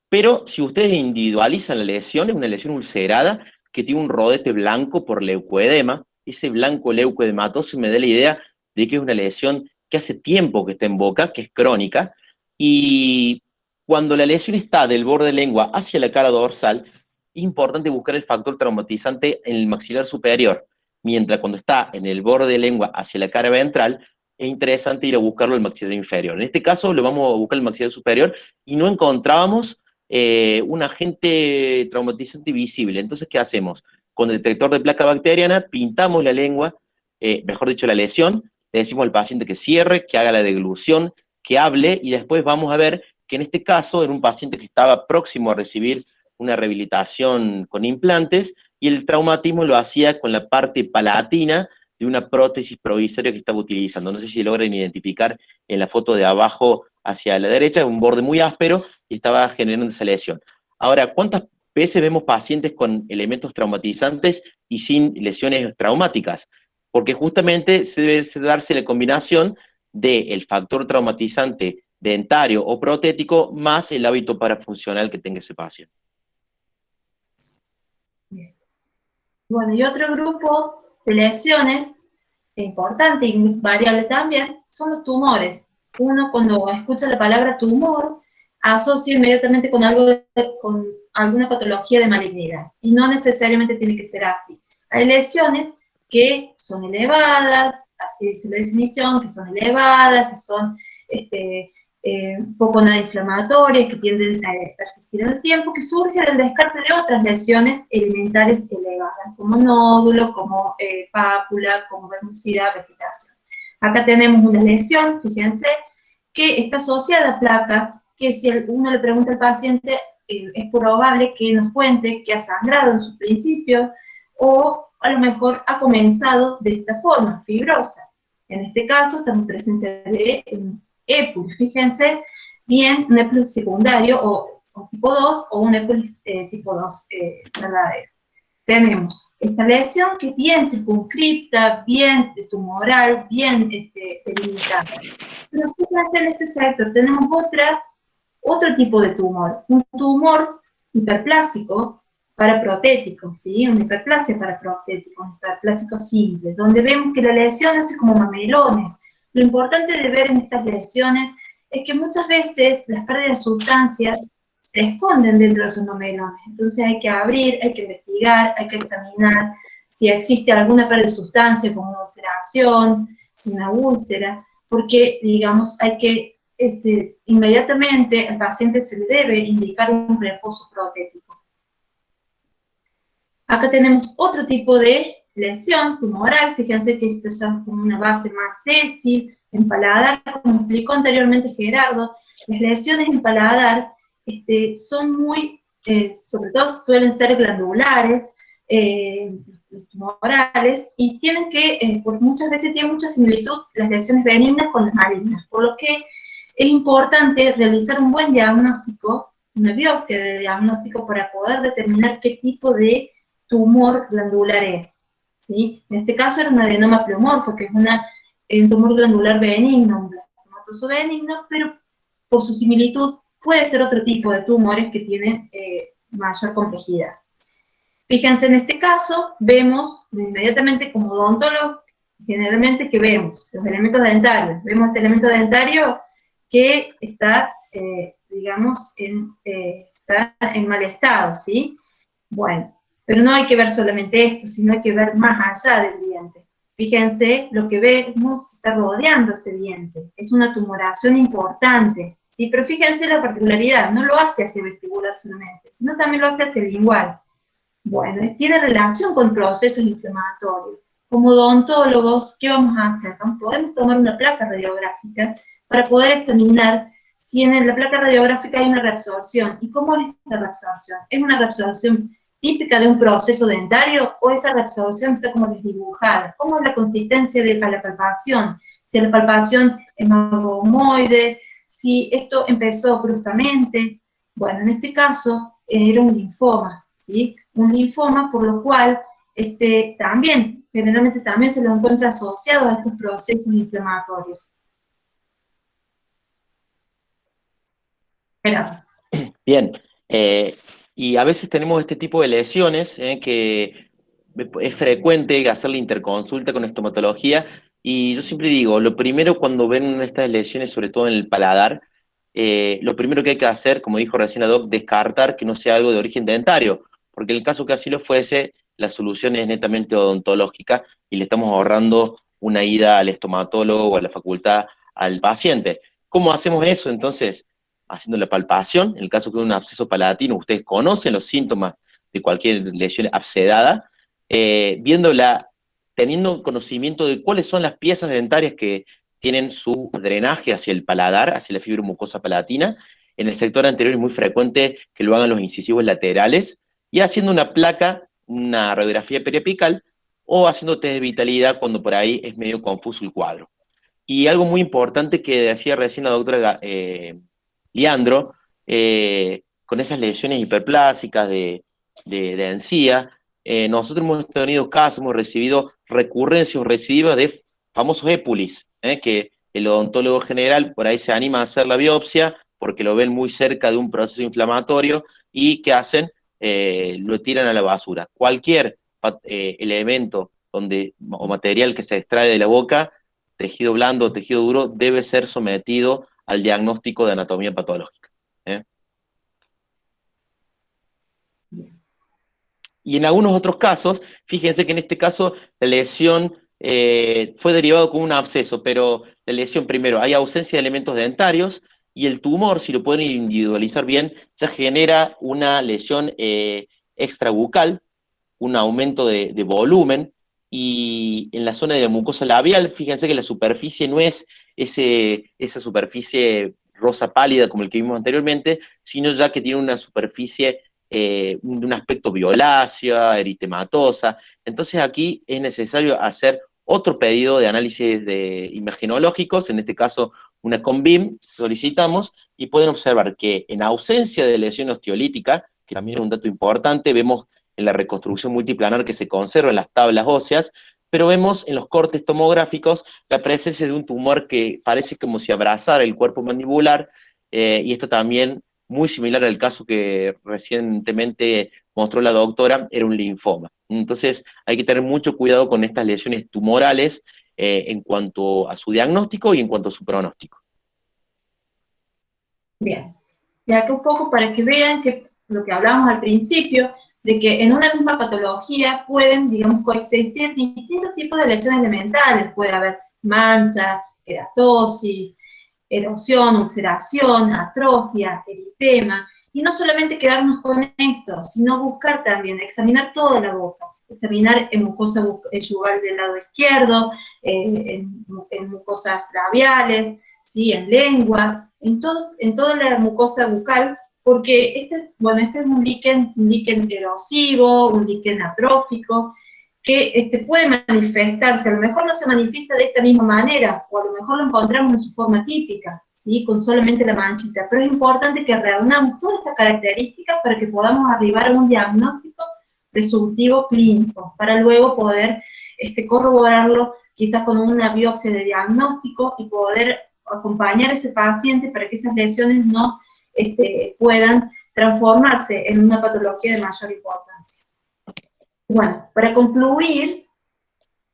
Pero si ustedes individualizan la lesión, es una lesión ulcerada que tiene un rodete blanco por leucoedema. Ese blanco leucoedematoso me da la idea de que es una lesión que hace tiempo que está en boca, que es crónica, y cuando la lesión está del borde de lengua hacia la cara dorsal, es importante buscar el factor traumatizante en el maxilar superior, mientras cuando está en el borde de lengua hacia la cara ventral, es interesante ir a buscarlo en el maxilar inferior. En este caso lo vamos a buscar en el maxilar superior y no encontrábamos un agente traumatizante visible. Entonces, ¿qué hacemos? Con el detector de placa bacteriana pintamos la lengua, mejor dicho la lesión, le decimos al paciente que cierre, que haga la deglución, que hable, y después vamos a ver que en este caso era un paciente que estaba próximo a recibir una rehabilitación con implantes, y el traumatismo lo hacía con la parte palatina de una prótesis provisoria que estaba utilizando. No sé si logran identificar en la foto de abajo hacia la derecha, un borde muy áspero, y estaba generando esa lesión. Ahora, ¿cuántas veces vemos pacientes con elementos traumatizantes y sin lesiones traumáticas? Porque justamente se debe darse la combinación del factor traumatizante dentario o protético más el hábito parafuncional que tenga ese paciente. Bueno, y otro grupo de lesiones importante y variable también son los tumores. Uno, cuando escucha la palabra tumor, asocia inmediatamente con con alguna patología de malignidad, y no necesariamente tiene que ser así. Hay lesiones que son elevadas, así dice la definición, que son elevadas, que son poco nada inflamatorias, que tienden a persistir en el tiempo, que surgen del descarte de otras lesiones elementales elevadas, como nódulo, como pápula, como verrucosidad, vegetación. Acá tenemos una lesión, fíjense, que está asociada a placa, que si uno le pregunta al paciente, es probable que nos cuente que ha sangrado en su principio, o a lo mejor ha comenzado de esta forma, fibrosa. En este caso, estamos en presencia de EPUS, fíjense, bien un EPUS secundario o tipo 2 o un EPUS tipo 2 verdadero. Tenemos esta lesión que es bien circunscripta, bien tumoral, bien delimitada. Pero fíjense en este sector tenemos otro tipo de tumor, un tumor hiperplásico paraprotético, ¿sí? Una hiperplasia paraprotética, un hiperplásico simple, donde vemos que la lesión hace como mamelones. Lo importante de ver en estas lesiones es que muchas veces las pérdidas de sustancias se esconden dentro de esos mamelones. Entonces hay que abrir, hay que investigar, hay que examinar si existe alguna pérdida de sustancia como una ulceración, una úlcera, porque, digamos, hay que inmediatamente al paciente se le debe indicar un reposo protético. Acá tenemos otro tipo de lesión tumoral, fíjense que esto es como una base más sésil, en paladar, como explicó anteriormente Gerardo. Las lesiones en paladar son muy, sobre todo suelen ser glandulares, los tumorales, y tienen que, pues muchas veces tienen mucha similitud las lesiones benignas con las malignas, por lo que es importante realizar un buen diagnóstico, una biopsia de diagnóstico para poder determinar qué tipo de tumor glandular es, ¿sí? En este caso era un adenoma pleomorfo, que es un tumor glandular benigno, un blastomatoso benigno, pero por su similitud puede ser otro tipo de tumores que tienen mayor complejidad. Fíjense, en este caso, vemos inmediatamente como odontólogo, generalmente, que vemos los elementos dentarios. Vemos este elemento dentario que está, digamos, está en mal estado, ¿sí? Bueno, pero no hay que ver solamente esto, sino hay que ver más allá del diente. Fíjense, lo que vemos está rodeando ese diente. Es una tumoración importante, ¿sí? Pero fíjense la particularidad, no lo hace hacia vestibular solamente, sino también lo hace hacia el lingual. Bueno, tiene relación con procesos inflamatorios. Como odontólogos, ¿qué vamos a hacer? Podemos tomar una placa radiográfica para poder examinar si en la placa radiográfica hay una reabsorción. ¿Y cómo es esa reabsorción? ¿Es una reabsorción típica de un proceso dentario o esa reabsorción está como desdibujada? ¿Cómo es la consistencia de la palpación? Si la palpación es magomoide, si esto empezó bruscamente. Bueno, en este caso era un linfoma, ¿sí? Un linfoma, por lo cual también, generalmente también se lo encuentra asociado a estos procesos inflamatorios. Bien, y a veces tenemos este tipo de lesiones que es frecuente hacer la interconsulta con estomatología, y yo siempre digo, lo primero cuando ven estas lesiones, sobre todo en el paladar, lo primero que hay que hacer, como dijo recién la doc, descartar que no sea algo de origen dentario, porque en el caso que así lo fuese, la solución es netamente odontológica y le estamos ahorrando una ida al estomatólogo o a la facultad al paciente. ¿Cómo hacemos eso? Entonces, haciendo la palpación, en el caso que de un absceso palatino, ustedes conocen los síntomas de cualquier lesión abscedada, teniendo conocimiento de cuáles son las piezas dentarias que tienen su drenaje hacia el paladar, hacia la fibromucosa palatina. En el sector anterior es muy frecuente que lo hagan los incisivos laterales, y haciendo una placa, una radiografía periapical, o haciendo test de vitalidad cuando por ahí es medio confuso el cuadro. Y algo muy importante que decía recién la doctora Leandro, con esas lesiones hiperplásicas de encía, nosotros hemos tenido casos, hemos recibido recurrencias o recidivas de famosos épulis, que el odontólogo general por ahí se anima a hacer la biopsia porque lo ven muy cerca de un proceso inflamatorio, y ¿qué hacen? Lo tiran a la basura. Cualquier elemento o material que se extrae de la boca, tejido blando o tejido duro, debe ser sometido al diagnóstico de anatomía patológica. Y en algunos otros casos, fíjense que en este caso la lesión fue derivado con un absceso, pero la lesión, primero, hay ausencia de elementos dentarios, y el tumor, si lo pueden individualizar bien, ya genera una lesión extrabucal, un aumento de volumen, y en la zona de la mucosa labial, fíjense que la superficie no es esa superficie rosa pálida como el que vimos anteriormente, sino ya que tiene una superficie de un aspecto violácea, eritematosa. Entonces aquí es necesario hacer otro pedido de análisis imagenológicos, en este caso una CONBIM, solicitamos, y pueden observar que en ausencia de lesión osteolítica, que también es un dato importante, vemos en la reconstrucción multiplanar que se conserva en las tablas óseas, pero vemos en los cortes tomográficos la presencia de un tumor que parece como si abrazara el cuerpo mandibular, y esto también, muy similar al caso que recientemente mostró la doctora, era un linfoma. Entonces hay que tener mucho cuidado con estas lesiones tumorales en cuanto a su diagnóstico y en cuanto a su pronóstico. Bien, y acá un poco para que vean que lo que hablábamos al principio, de que en una misma patología pueden, digamos, coexistir distintos tipos de lesiones elementales. Puede haber mancha, keratosis, erosión, ulceración, atrofia, eritema, y no solamente quedarnos con esto, sino buscar también, examinar toda la boca, examinar en mucosa yugal del lado izquierdo, en mucosas labiales, ¿sí? En lengua, en toda la mucosa bucal, porque este es un líquen erosivo, un líquen atrófico, que puede manifestarse, a lo mejor no se manifiesta de esta misma manera, o a lo mejor lo encontramos en su forma típica, ¿sí? Con solamente la manchita, pero es importante que reunamos todas estas características para que podamos arribar a un diagnóstico presuntivo clínico, para luego poder corroborarlo quizás con una biopsia de diagnóstico y poder acompañar a ese paciente para que esas lesiones no puedan transformarse en una patología de mayor importancia. Bueno, para concluir,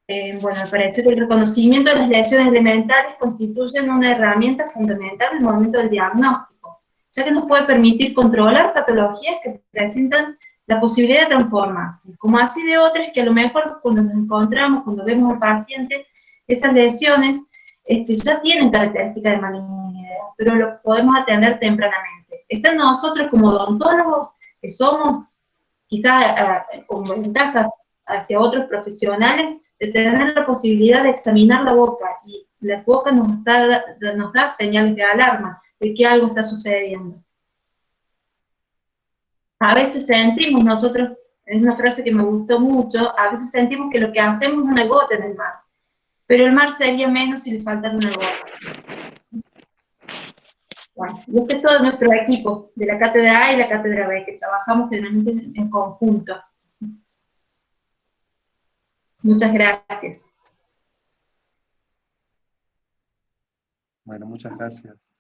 me parece que el reconocimiento de las lesiones elementales constituyen una herramienta fundamental en el momento del diagnóstico, ya que nos puede permitir controlar patologías que presentan la posibilidad de transformarse, como así de otras que a lo mejor cuando nos encontramos, cuando vemos al paciente, esas lesiones ya tienen características de malignidad, pero lo podemos atender tempranamente. Está en nosotros como odontólogos, que somos quizás con ventaja hacia otros profesionales, de tener la posibilidad de examinar la boca, y la boca nos da señales de alarma de que algo está sucediendo. A veces sentimos nosotros, es una frase que me gustó mucho, a veces sentimos que lo que hacemos es una gota en el mar, pero el mar sería menos si le faltara una gota. Bueno, y este es todo nuestro equipo, de la cátedra A y la cátedra B, que trabajamos generalmente en conjunto. Muchas gracias. Bueno, muchas gracias,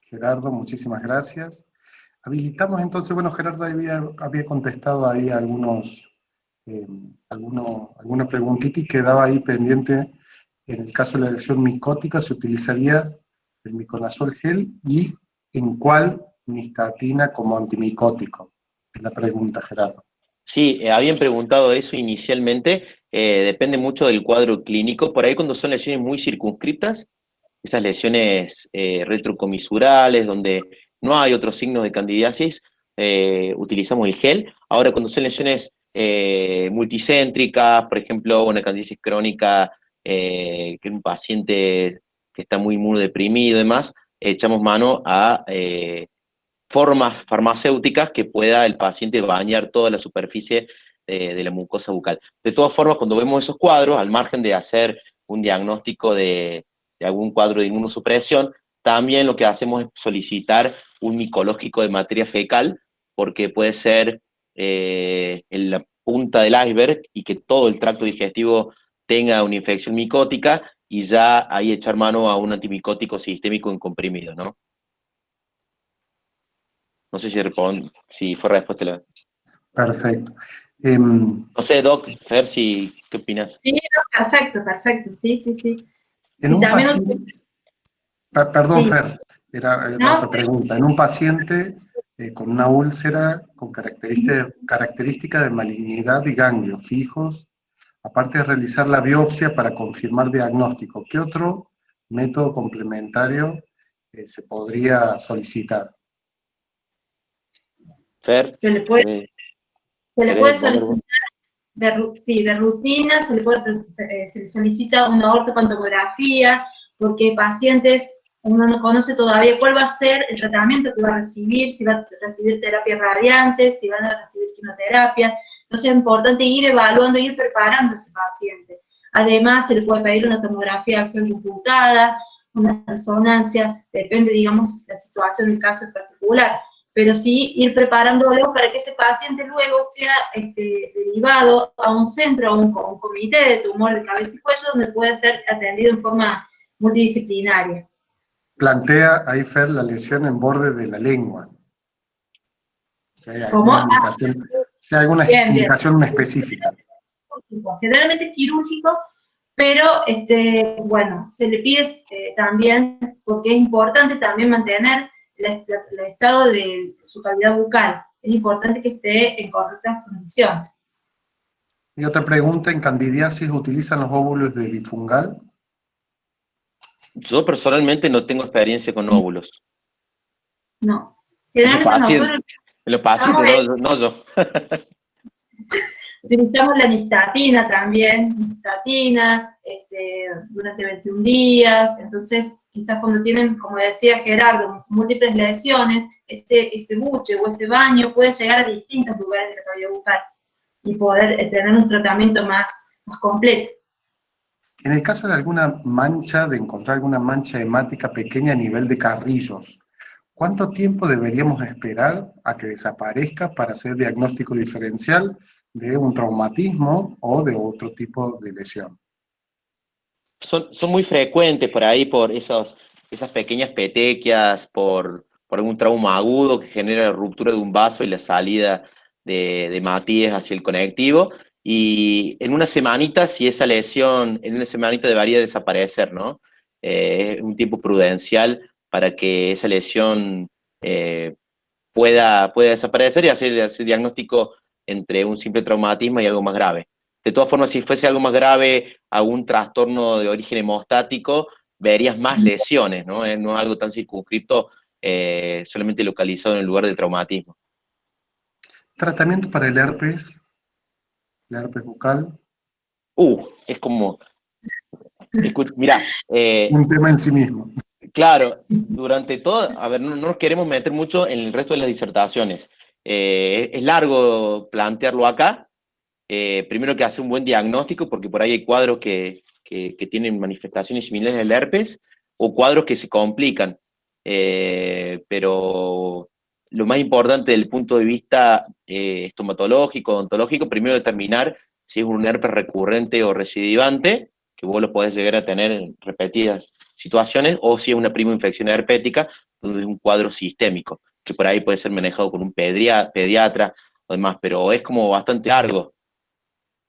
Gerardo, muchísimas gracias. Habilitamos entonces, bueno, Gerardo había contestado ahí alguna preguntita y quedaba ahí pendiente. En el caso de la lesión micótica se utilizaría el miconazol gel, y ¿en cuál nistatina como antimicótico? Es la pregunta, Gerardo. Sí, habían preguntado eso inicialmente, depende mucho del cuadro clínico. Por ahí cuando son lesiones muy circunscriptas, esas lesiones retrocomisurales, donde no hay otros signos de candidiasis, utilizamos el gel. Ahora, cuando son lesiones multicéntricas, por ejemplo, una candidiasis crónica, que es un paciente que está muy inmunodeprimido y demás, echamos mano a formas farmacéuticas que pueda el paciente bañar toda la superficie de la mucosa bucal. De todas formas, cuando vemos esos cuadros, al margen de hacer un diagnóstico de algún cuadro de inmunosupresión, también lo que hacemos es solicitar un micológico de materia fecal, porque puede ser en la punta del iceberg y que todo el tracto digestivo tenga una infección micótica, y ya ahí echar mano a un antimicótico sistémico en comprimido, ¿no? No sé si fue respuesta. Perfecto. No sé, Doc, Fer, ¿qué opinas? Sí, no, perfecto, sí. En un también paciente, perdón, sí. Fer, era No. otra pregunta. En un paciente con una úlcera con característica de malignidad y ganglios fijos, aparte de realizar la biopsia para confirmar diagnóstico, ¿qué otro método complementario se podría solicitar? Fer, Se le puede solicitar de rutina, se le solicita una ortopantomografía, porque pacientes, uno no conoce todavía cuál va a ser el tratamiento que va a recibir, si va a recibir terapia radiante, si van a recibir quimioterapia. Entonces es importante ir evaluando, ir preparando a ese paciente. Además, se le puede pedir una tomografía de acción computada, una resonancia, depende, digamos, la situación del caso en particular, pero sí ir preparándolo para que ese paciente luego sea derivado a un centro, a un comité de tumor de cabeza y cuello, donde puede ser atendido en forma multidisciplinaria. Plantea ahí, Fer, la lesión en borde de la lengua. Si hay alguna indicación específica. Generalmente es quirúrgico, pero bueno, se le pide también, porque es importante también mantener el estado de su calidad bucal. Es importante que esté en correctas condiciones. Y otra pregunta, ¿en candidiasis utilizan los óvulos de bifungal? Yo personalmente no tengo experiencia con óvulos. No. Generalmente En los pacientes, no yo. Utilizamos la nistatina también, durante 21 días, entonces quizás cuando tienen, como decía Gerardo, múltiples lesiones, ese buche o ese baño puede llegar a distintos lugares de la cavidad bucal y poder tener un tratamiento más completo. En el caso de alguna mancha, de encontrar alguna mancha hemática pequeña a nivel de carrillos, ¿cuánto tiempo deberíamos esperar a que desaparezca para hacer diagnóstico diferencial de un traumatismo o de otro tipo de lesión? Son muy frecuentes por ahí, por esas pequeñas petequias, por algún trauma agudo que genera la ruptura de un vaso y la salida de matías hacia el conectivo. Y en una semanita, si esa lesión, en una semanita debería desaparecer, ¿no? Es un tiempo prudencial para que esa lesión pueda desaparecer y hacer diagnóstico entre un simple traumatismo y algo más grave. De todas formas, si fuese algo más grave, algún trastorno de origen hemostático, verías más lesiones, ¿no? No es algo tan circunscripto, solamente localizado en el lugar del traumatismo. ¿Tratamiento para el herpes bucal? Es como... Mirá, Un tema en sí mismo. claro, durante todo, a ver, no nos queremos meter mucho en el resto de las disertaciones. Es largo plantearlo acá. Primero que hacer un buen diagnóstico, porque por ahí hay cuadros que tienen manifestaciones similares al herpes, o cuadros que se complican. Pero lo más importante desde el punto de vista estomatológico, odontológico, primero determinar si es un herpes recurrente o recidivante, que vos lo podés llegar a tener en repetidas situaciones, o si es una prima infección herpética, donde es un cuadro sistémico, que por ahí puede ser manejado con un pediatra o demás, pero es como bastante largo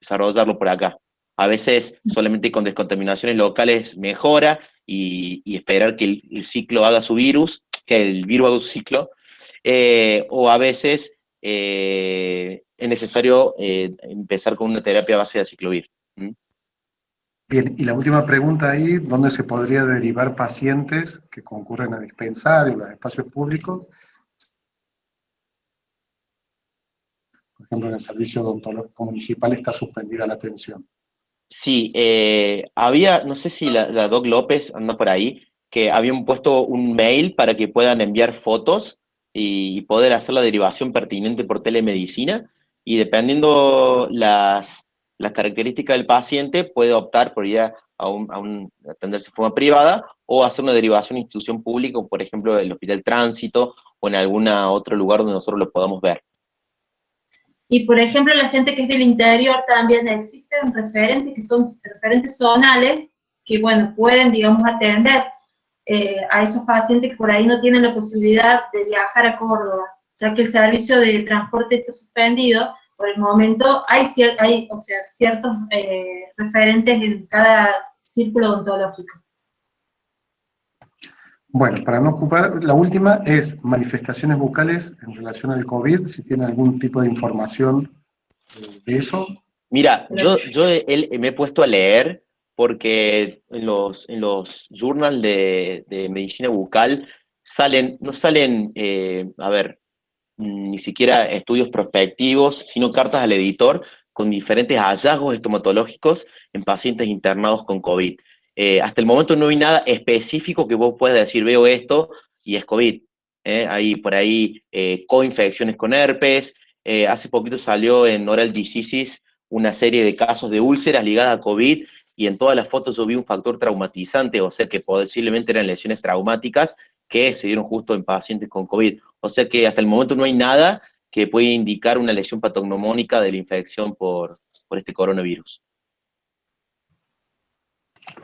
desarrollarlo por acá. A veces solamente con descontaminaciones locales mejora y esperar que el ciclo haga su virus, que el virus haga su ciclo, o a veces es necesario empezar con una terapia a base de aciclovir. Bien, y la última pregunta ahí, ¿dónde se podría derivar pacientes que concurren a dispensarios, los espacios públicos? Por ejemplo, en el servicio odontológico municipal está suspendida la atención. Sí, había, no sé si la Doc López anda por ahí, que habían puesto un mail para que puedan enviar fotos y poder hacer la derivación pertinente por telemedicina, y dependiendo las características del paciente, puede optar por ir a atenderse de forma privada o hacer una derivación en institución pública, por ejemplo, el Hospital Tránsito o en algún otro lugar donde nosotros lo podamos ver. Y, por ejemplo, la gente que es del interior también existen referentes que son referentes zonales que, bueno, pueden, digamos, atender a esos pacientes que por ahí no tienen la posibilidad de viajar a Córdoba, ya que el servicio de transporte está suspendido. Por el momento hay ciertos referentes en cada círculo odontológico. Bueno, para no ocupar, la última es manifestaciones bucales en relación al COVID, si tiene algún tipo de información de eso. Mira, yo me he puesto a leer porque en los journals de medicina bucal no salen, a ver, ni siquiera estudios prospectivos, sino cartas al editor con diferentes hallazgos estomatológicos en pacientes internados con COVID. Hasta el momento no hay nada específico que vos puedas decir, veo esto y es COVID. Hay por ahí coinfecciones con herpes. Hace poquito salió en Oral Diseases una serie de casos de úlceras ligadas a COVID, y en todas las fotos yo vi un factor traumatizante, o sea que posiblemente eran lesiones traumáticas que se dieron justo en pacientes con COVID. O sea que hasta el momento no hay nada que pueda indicar una lesión patognomónica de la infección por este coronavirus.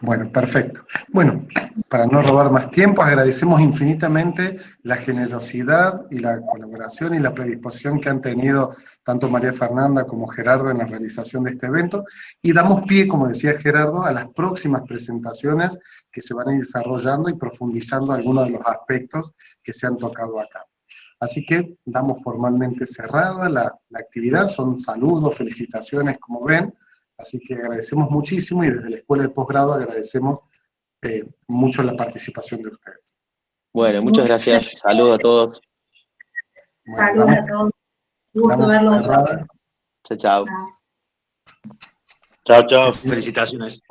Bueno, perfecto. Bueno, para no robar más tiempo, agradecemos infinitamente la generosidad y la colaboración y la predisposición que han tenido tanto María Fernanda como Gerardo en la realización de este evento, y damos pie, como decía Gerardo, a las próximas presentaciones que se van a ir desarrollando y profundizando algunos de los aspectos que se han tocado acá. Así que damos formalmente cerrada la actividad, son saludos, felicitaciones, como ven. Así que agradecemos muchísimo y desde la Escuela de Posgrado agradecemos mucho la participación de ustedes. Bueno, muchas gracias. Saludos a todos. Saludos a todos. Gusto verlos. Chao, chao. Chao. Chao, chao. Felicitaciones.